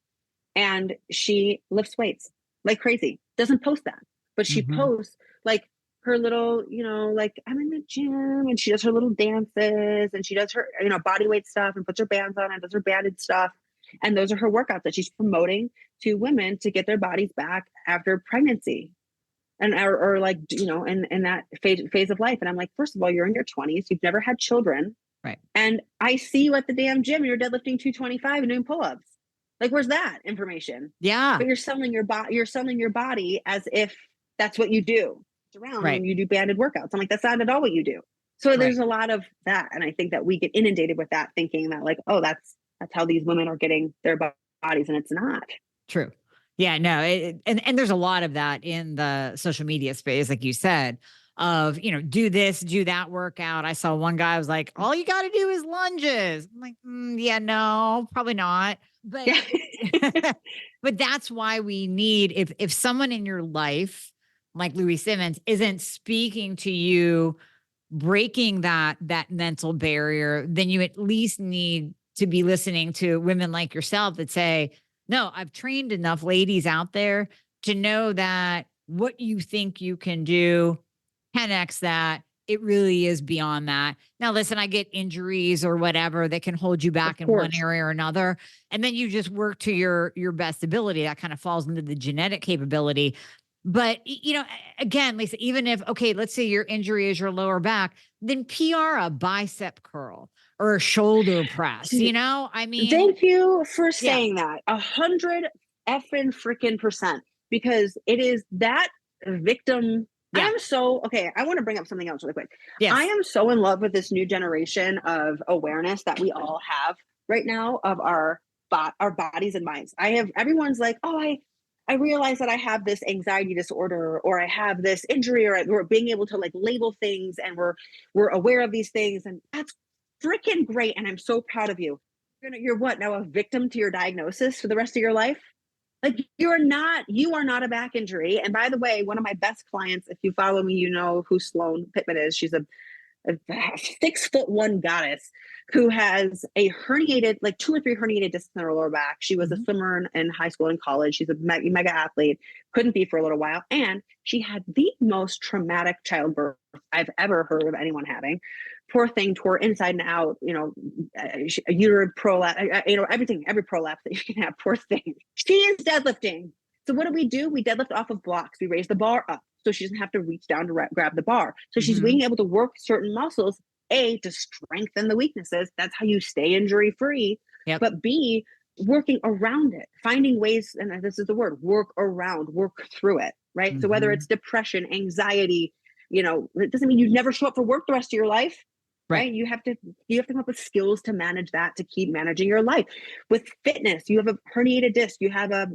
[SPEAKER 2] And she lifts weights like crazy. Doesn't post that, but she posts like her little, like I'm in the gym, and she does her little dances, and she does her, body weight stuff, and puts her bands on and does her banded stuff. And those are her workouts that she's promoting to women to get their bodies back after pregnancy. And or like, in that phase of life. And I'm like, first of all, you're in your 20s, you've never had children.
[SPEAKER 1] Right.
[SPEAKER 2] And I see you at the damn gym, you're deadlifting 225 and doing pull-ups. Like, where's that information?
[SPEAKER 1] Yeah.
[SPEAKER 2] But you're selling your body as if that's what you do. It's around when you do banded workouts. I'm like, that's not at all what you do. So there's a lot of that. And I think that we get inundated with that, thinking that like, oh, that's how these women are getting their bodies. And it's not.
[SPEAKER 1] True. Yeah, no. And there's a lot of that in the social media space, like you said, of, do this, do that workout. I saw one guy was like, all you got to do is lunges. I'm like, yeah, no, probably not. But, but that's why we need, if someone in your life, like Louis Simmons, isn't speaking to you, breaking that mental barrier, then you at least need to be listening to women like yourself that say, no, I've trained enough ladies out there to know that what you think you can do, 10x that, it really is beyond that. Now, listen, I get injuries or whatever that can hold you back in one area or another. And then you just work to your best ability. That kind of falls into the genetic capability. But, again, Lisa, even if, okay, let's say your injury is your lower back, then PR a bicep curl or a shoulder press, I mean.
[SPEAKER 2] Thank you for saying that. 100 effing freaking %, because it is that victim. Yeah. I want to bring up something else really quick. Yes. I am so in love with this new generation of awareness that we all have right now of our bodies and minds. Everyone's like, oh, I realize that I have this anxiety disorder, or I have this injury, or we're being able to like label things, and we're aware of these things. And that's freaking great. And I'm so proud of you. You're what, now a victim to your diagnosis for the rest of your life? Like, you are not a back injury. And by the way, one of my best clients, if you follow me, you know who Sloane Pittman is. She's a 6'1" goddess who has a herniated, like 2 or 3 herniated discs in her lower back. She was a swimmer in high school and college. She's a mega athlete, couldn't be for a little while. And she had the most traumatic childbirth I've ever heard of anyone having. Poor thing, tore inside and out, a uterine prolapse, everything, every prolapse that you can have, poor thing. She is deadlifting. So what do? We deadlift off of blocks. We raise the bar up so she doesn't have to reach down to grab the bar. So she's being able to work certain muscles, A, to strengthen the weaknesses. That's how you stay injury free. Yep. But B, working around it, finding ways, and this is the word, work through it, right? So whether it's depression, anxiety, it doesn't mean you never show up for work the rest of your life. Right. You have to come up with skills to manage that, to keep managing your life. With fitness, you have a herniated disc, you have a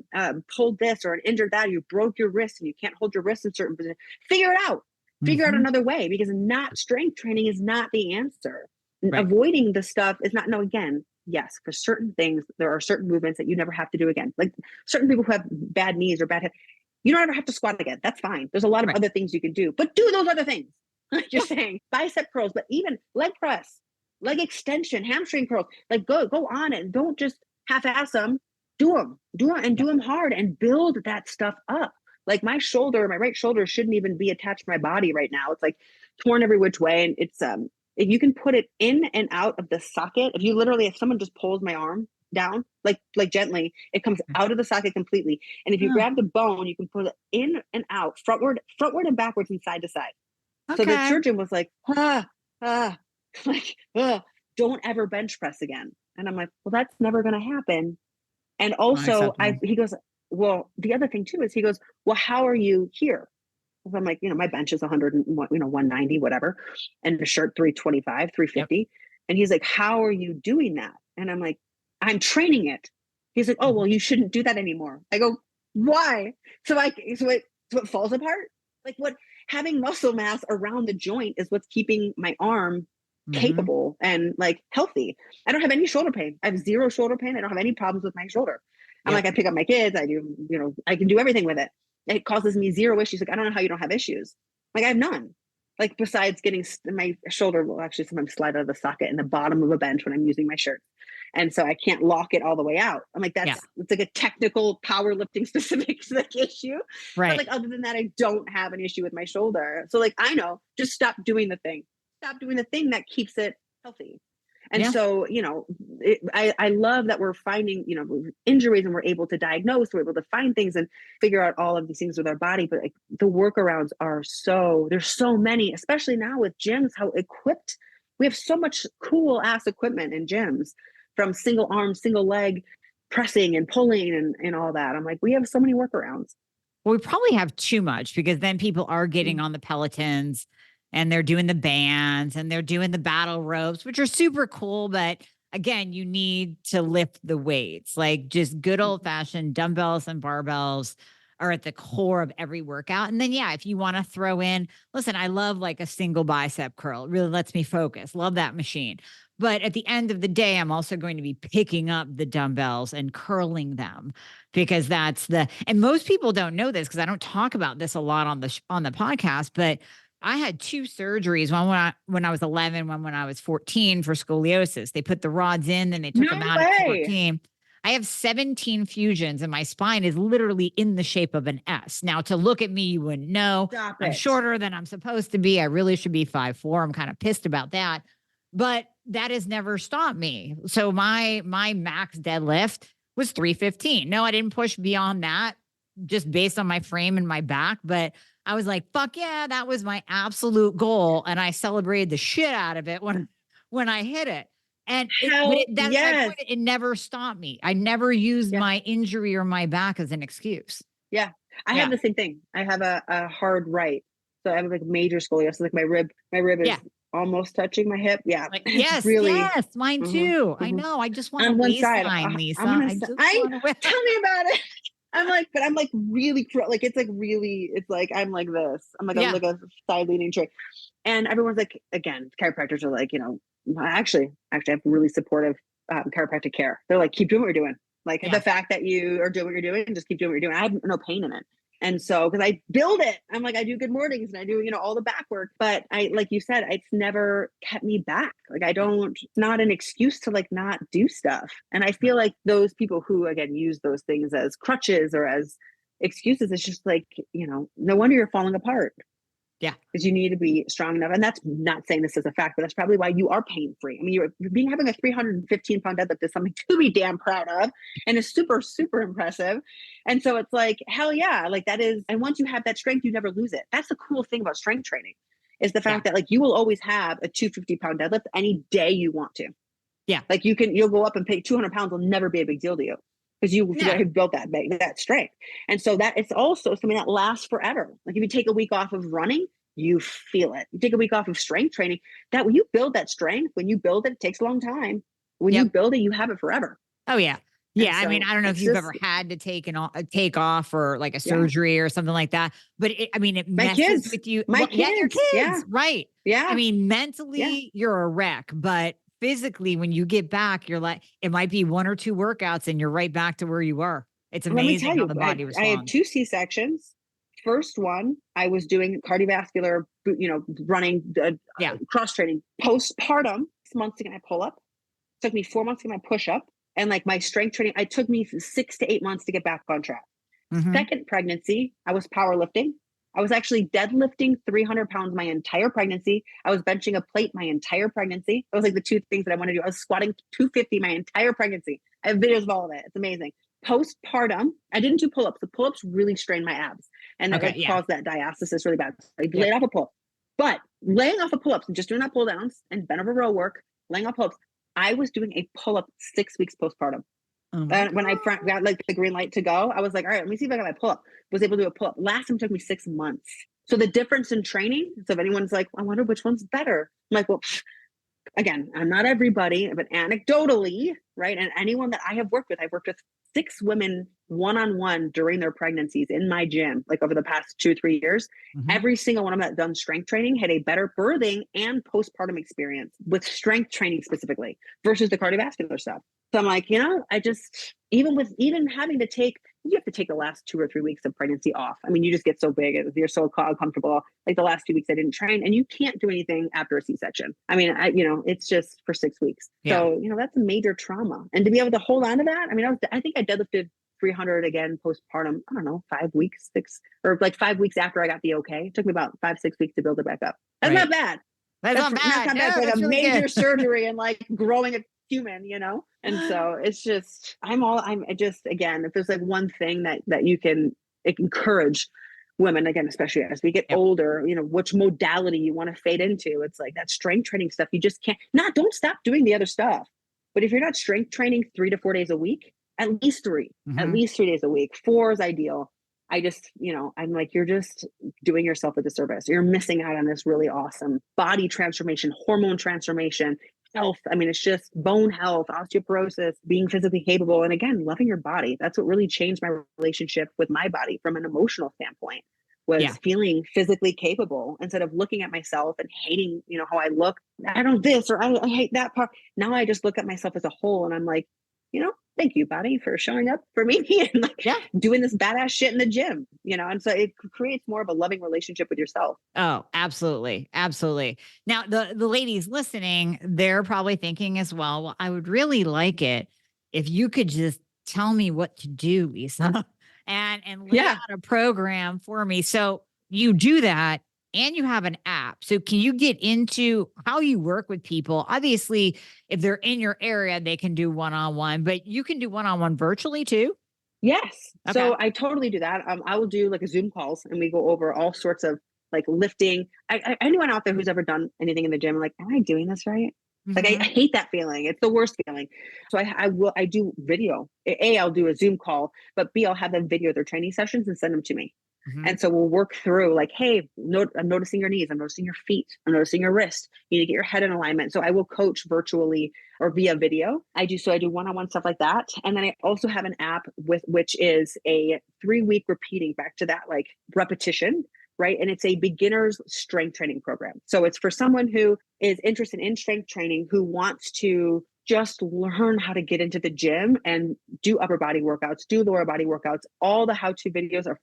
[SPEAKER 2] pulled this or an injured that, you broke your wrist and you can't hold your wrist in certain positions. Figure it out. Figure out another way, because not strength training is not the answer. Right. Avoiding the stuff is not. No, again, yes, for certain things, there are certain movements that you never have to do again. Like certain people who have bad knees or bad head, you don't ever have to squat again. That's fine. There's a lot of other things you can do, but do those other things. Just saying, bicep curls, but even leg press, leg extension, hamstring curls, like go on it. Don't just half-ass them. Do them hard and build that stuff up. Like my right shoulder shouldn't even be attached to my body right now. It's like torn every which way. And it's, if you can put it in and out of the socket, if someone just pulls my arm down, like gently, it comes out of the socket completely. And if you grab the bone, you can put it in and out, frontward and backwards and side to side. Okay. So the surgeon was like, don't ever bench press again. And I'm like, well, that's never going to happen. And also he goes, well, the other thing too is he goes, well, how are you here? So I'm like, my bench is 100, 190, whatever. And the shirt 325, 350. Yep. And he's like, how are you doing that? And I'm like, I'm training it. He's like, oh, well, you shouldn't do that anymore. I go, why? So it falls apart. Like what having muscle mass around the joint is what's keeping my arm
[SPEAKER 1] Mm-hmm.
[SPEAKER 2] capable and like healthy. I don't have any shoulder pain. I have zero shoulder pain. I don't have any problems with my shoulder. I'm
[SPEAKER 1] Yep.
[SPEAKER 2] like, I pick up my kids. I do, I can do everything with it. It causes me zero issues. Like, I don't know how you don't have issues. Like I have none. Like besides getting my shoulder will actually sometimes slide out of the socket in the bottom of a bench when I'm using my shirt. And so I can't lock it all the way out. I'm like,
[SPEAKER 1] Yeah.
[SPEAKER 2] it's like a technical powerlifting specific like issue. But
[SPEAKER 1] Right.
[SPEAKER 2] like, other than that, I don't have an issue with my shoulder. So like, I know, just stop doing the thing. Stop doing the thing that keeps it healthy. And
[SPEAKER 1] Yeah.
[SPEAKER 2] so, I love that we're finding, injuries and we're able to diagnose, we're able to find things and figure out all of these things with our body. But like, the workarounds there's so many, especially now with gyms, how equipped we have so much cool ass equipment in gyms, from single arm, single leg pressing and pulling and all that. I'm like, we have so many workarounds.
[SPEAKER 1] Well, we probably have too much because then people are getting on the Pelotons and they're doing the bands and they're doing the battle ropes, which are super cool. But again, you need to lift the weights. Like just good old fashioned dumbbells and barbells are at the core of every workout. And then, yeah, if you want to throw in, listen, I love like a single bicep curl. It really lets me focus. Love that machine. But at the end of the day, I'm also going to be picking up the dumbbells and curling them because and most people don't know this because I don't talk about this a lot on the podcast, but I had two surgeries, one when I was 11, one when I was 14 for scoliosis. They put the rods in, then they took them
[SPEAKER 2] No
[SPEAKER 1] out at
[SPEAKER 2] way.
[SPEAKER 1] 14. I have 17 fusions and my spine is literally in the shape of an S. Now, to look at me, you wouldn't know.
[SPEAKER 2] Stop
[SPEAKER 1] I'm
[SPEAKER 2] it.
[SPEAKER 1] shorter than I'm supposed to be. I really should be 5'4". I'm kind of pissed about that. But that has never stopped me. So my max deadlift was 315. No, I didn't push beyond that just based on my frame and my back, but I was like, fuck yeah, that was my absolute goal. And I celebrated the shit out of it when I hit it. And that's my
[SPEAKER 2] Yes.
[SPEAKER 1] point. It never stopped me. I never used
[SPEAKER 2] Yeah.
[SPEAKER 1] my injury or my back as an excuse.
[SPEAKER 2] Yeah. I have the same thing. I have a hard right. So I have like major scoliosis. Like my rib is almost touching my hip. Yeah.
[SPEAKER 1] Like, yes,
[SPEAKER 2] really.
[SPEAKER 1] yes, mine too. I know. I just want a
[SPEAKER 2] On one side,
[SPEAKER 1] waistline, Lisa.
[SPEAKER 2] I'm gonna.
[SPEAKER 1] I just
[SPEAKER 2] I
[SPEAKER 1] want to
[SPEAKER 2] tell me about it. I'm like really like it's like really it's like I'm like this. I'm like like a side leaning trick, and everyone's like, again, chiropractors are like, actually I have really supportive chiropractic care. They're like, keep doing what you're doing. Like the fact that you are doing what you're doing, just keep doing what you're doing. I have no pain in it. And so, because I build it, I'm like, I do good mornings and I do, all the back work. But like you said, it's never kept me back. Like it's not an excuse to like not do stuff. And I feel like those people who, again, use those things as crutches or as excuses, it's just like, no wonder you're falling apart.
[SPEAKER 1] Yeah.
[SPEAKER 2] Because you need to be strong enough. And that's not saying this is a fact, but that's probably why you are pain free. I mean, you're having a 315 pound deadlift is something to be damn proud of. And it's super, super impressive. And so it's like, hell yeah, like that is. And once you have that strength, you never lose it. That's the cool thing about strength training is the fact that like you will always have a 250 pound deadlift any day you want to.
[SPEAKER 1] Yeah.
[SPEAKER 2] Like you'll go up and pick 200 pounds will never be a big deal to you. Because you have built that strength. And so that it's also something that lasts forever. Like if you take a week off of running, you feel it. You take a week off of strength training, that when you build that strength, when you build it, it takes a long time. When you build it, you have it forever.
[SPEAKER 1] Oh yeah. Yeah.
[SPEAKER 2] So
[SPEAKER 1] I mean, I don't know if you've ever had to take off or like a surgery or something like that, but it messes with you.
[SPEAKER 2] My kids.
[SPEAKER 1] Yeah, your kids.
[SPEAKER 2] Yeah.
[SPEAKER 1] Right.
[SPEAKER 2] Yeah.
[SPEAKER 1] I mean, mentally you're a wreck, but physically when you get back, you're like, it might be one or two workouts and you're right back to where you were. It's amazing how the body responds.
[SPEAKER 2] I had 2 C-sections. First one, I was doing cardiovascular, running, cross training. Postpartum, 6 months to get my pull up. Took me 4 months to get my push up. And like my strength training, it took me 6 to 8 months to get back on track. Mm-hmm. Second pregnancy, I was powerlifting. I was actually deadlifting 300 pounds my entire pregnancy. I was benching a plate my entire pregnancy. That was like the 2 things that I wanted to do. I was squatting 250 my entire pregnancy. I have videos of all of it. It's amazing. Postpartum, I didn't do pull-ups. The pull-ups really strained my abs. And that caused that diastasis really bad. So I laid off a pull-up. But laying off a pull-ups and just doing that pull-downs and bent over row work, laying off pull-ups, I was doing a pull-up 6 weeks postpartum. When I got like the green light to go, I was like, all right, let me see if I got my pull-up. Was able to do a pull-up. Last time it took me 6 months. So the difference in training, so if anyone's like, I wonder which one's better. I'm like, well, again, I'm not everybody, but anecdotally, right? And anyone that I have worked with, I've worked with 6 women one-on-one during their pregnancies in my gym, like over the past 2-3 years. Every single one of them that done strength training had a better birthing and postpartum experience with strength training specifically versus the cardiovascular stuff. So I'm like, I just, even having to take, you have to take the last 2 or 3 weeks of pregnancy off. I mean, you just get so big, you're so comfortable. Like the last 2 weeks I didn't train, and you can't do anything after a C-section. I mean, it's just for 6 weeks.
[SPEAKER 1] Yeah.
[SPEAKER 2] So, that's a major trauma. And to be able to hold on to that, I mean, I think I deadlifted 300 again postpartum, I don't know, 5 weeks, 6, or like 5 weeks after I got the okay. It took me about 5-6 weeks to build it back up. That's not bad.
[SPEAKER 1] That's not bad.
[SPEAKER 2] That's not bad. It's like a
[SPEAKER 1] really
[SPEAKER 2] major
[SPEAKER 1] good.
[SPEAKER 2] surgery and like growing a human, And so it's just, again, if there's like one thing that you can encourage women, again, especially as we get older, which modality you want to fade into, it's like that strength training stuff. You just don't stop doing the other stuff. But if you're not strength training 3 to 4 days a week, at least 3 days a week, 4 is ideal. I just, I'm like, you're just doing yourself a disservice. You're missing out on this really awesome body transformation, hormone transformation, health. I mean, it's just bone health, osteoporosis, being physically capable. And again, loving your body. That's what really changed my relationship with my body from an emotional standpoint, was feeling physically capable instead of looking at myself and hating, how I look. I don't this, or I hate that part. Now I just look at myself as a whole and I'm like, thank you, body, for showing up for me and doing this badass shit in the gym, and so it creates more of a loving relationship with yourself.
[SPEAKER 1] Oh, absolutely. Absolutely. Now, the ladies listening, they're probably thinking as well, I would really like it if you could just tell me what to do, Lisa, and lay out a program for me. So you do that. And you have an app. So can you get into how you work with people? Obviously, if they're in your area, they can do one-on-one, but you can do one-on-one virtually too?
[SPEAKER 2] Yes.
[SPEAKER 1] Okay.
[SPEAKER 2] So I totally do that. I will do like a Zoom calls and we go over all sorts of like lifting. Anyone out there who's ever done anything in the gym, like, am I doing this right? Like, I hate that feeling. It's the worst feeling. So I do video. I'll do a Zoom call, but B, I'll have them video their training sessions and send them to me. And so we'll work through like, hey, I'm noticing your knees. I'm noticing your feet. I'm noticing your wrist. You need to get your head in alignment. So I will coach virtually or via video. I do one-on-one stuff like that. And then I also have an app which is a 3-week repeating back to that, like repetition, right? And it's a beginner's strength training program. So it's for someone who is interested in strength training, who wants to just learn how to get into the gym and do upper body workouts, do lower body workouts. All the how-to videos are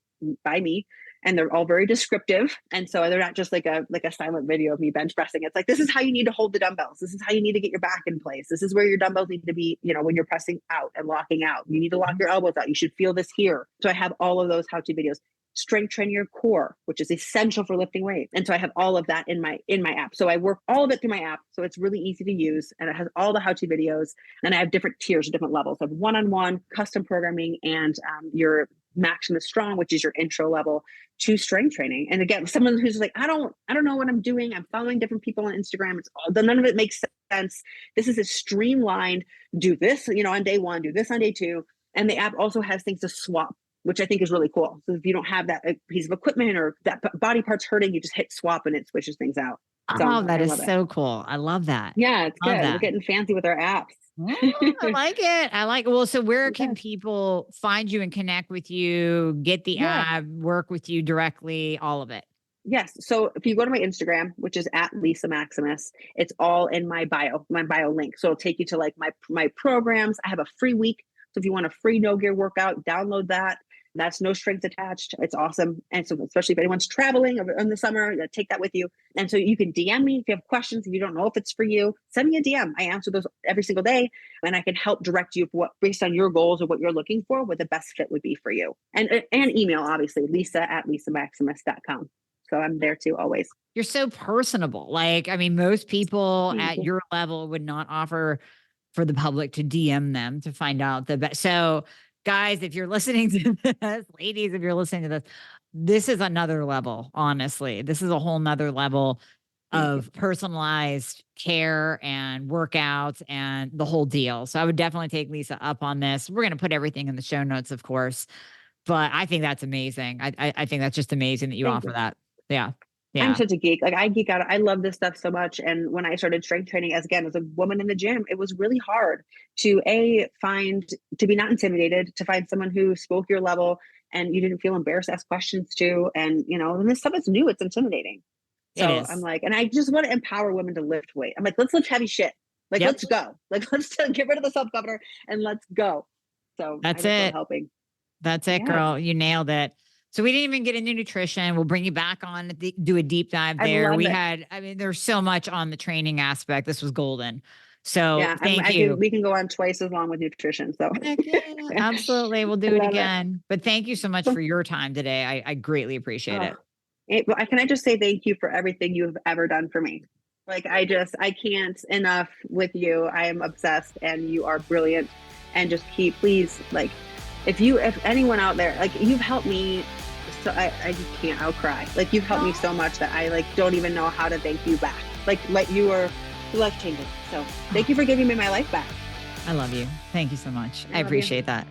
[SPEAKER 2] by me, and they're all very descriptive. And so they're not just like a silent video of me bench pressing. It's like, this is how you need to hold the dumbbells. This is how you need to get your back in place. This is where your dumbbells need to be, when you're pressing out and locking out. You need to lock your elbows out. You should feel this here. So I have all of those how-to videos. Strength training your core, which is essential for lifting weights. And so I have all of that in my app. So I work all of it through my app. So it's really easy to use. And it has all the how-to videos. And I have different tiers, different levels of one-on-one, custom programming, and your Maximus Strong, which is your intro level to strength training. And again, someone who's like, I don't know what I'm doing. I'm following different people on Instagram. None of it makes sense. This is a streamlined, do this, on day 1, do this on day 2. And the app also has things to swap, which I think is really cool. So if you don't have that piece of equipment or that body part's hurting, you just hit swap and it switches things out.
[SPEAKER 1] So that is so cool. I love that.
[SPEAKER 2] Yeah, it's good. We're getting fancy with our apps.
[SPEAKER 1] I like it. Well, so where can people find you and connect with you, get the app, work with you directly, all of it?
[SPEAKER 2] Yes. So if you go to my Instagram, which is at Lisa Maximus, it's all in my bio link. So it'll take you to like my programs. I have a free week. So if you want a free no gear workout, download that. That's no strings attached. It's awesome. And so especially if anyone's traveling in the summer, take that with you. And so you can DM me if you have questions. If you don't know if it's for you, send me a DM. I answer those every single day, and I can help direct you based on your goals or what you're looking for, what the best fit would be for you. And email, obviously, lisa@lisamaximus.com. So I'm there too, always.
[SPEAKER 1] You're so personable. Like, I mean, most people at your level would not offer for the public to DM them to find out the best. So guys, if you're listening to this, ladies, if you're listening to this is another level. Honestly, this is a whole nother level of personalized care and workouts and the whole deal. So I would definitely take Lisa up on this. We're going to put everything in the show notes, of course, but I think that's amazing. I think that's just amazing that you offer that. Yeah.
[SPEAKER 2] I'm
[SPEAKER 1] Yeah.
[SPEAKER 2] such a geek. Like I geek out. I love this stuff so much. And when I started strength training as a woman in the gym, it was really hard to to be not intimidated, to find someone who spoke your level and you didn't feel embarrassed to ask questions to. And, when this stuff is new, it's intimidating.
[SPEAKER 1] It
[SPEAKER 2] So I'm
[SPEAKER 1] is.
[SPEAKER 2] like, and I just want to empower women to lift weight. I'm like, let's lift heavy shit. Like,
[SPEAKER 1] Yep.
[SPEAKER 2] let's go. Like, let's get rid of the self-governor and let's go. So I
[SPEAKER 1] That's
[SPEAKER 2] just love
[SPEAKER 1] it.
[SPEAKER 2] helping.
[SPEAKER 1] That's it,
[SPEAKER 2] Yeah.
[SPEAKER 1] girl. You nailed it. So we didn't even get into nutrition. We'll bring you back on to do a deep dive
[SPEAKER 2] I
[SPEAKER 1] there.
[SPEAKER 2] love it.
[SPEAKER 1] There's so much on the training aspect. This was golden. So
[SPEAKER 2] Yeah,
[SPEAKER 1] thank you.
[SPEAKER 2] we can go on twice as long with nutrition. So
[SPEAKER 1] Heck yeah, absolutely. We'll do it
[SPEAKER 2] love
[SPEAKER 1] again. But thank you so much for your time today. I greatly appreciate it.
[SPEAKER 2] Can I just say thank you for everything you have ever done for me? Like, I can't enough with you. I am obsessed and you are brilliant. And just please, like, if anyone out there, like, you've helped me. So I just can't, I'll cry. Like, you've helped me so much that I don't even know how to thank you back. Like you are life changing. So thank you for giving me my life back.
[SPEAKER 1] I love you. Thank you so much. I appreciate that.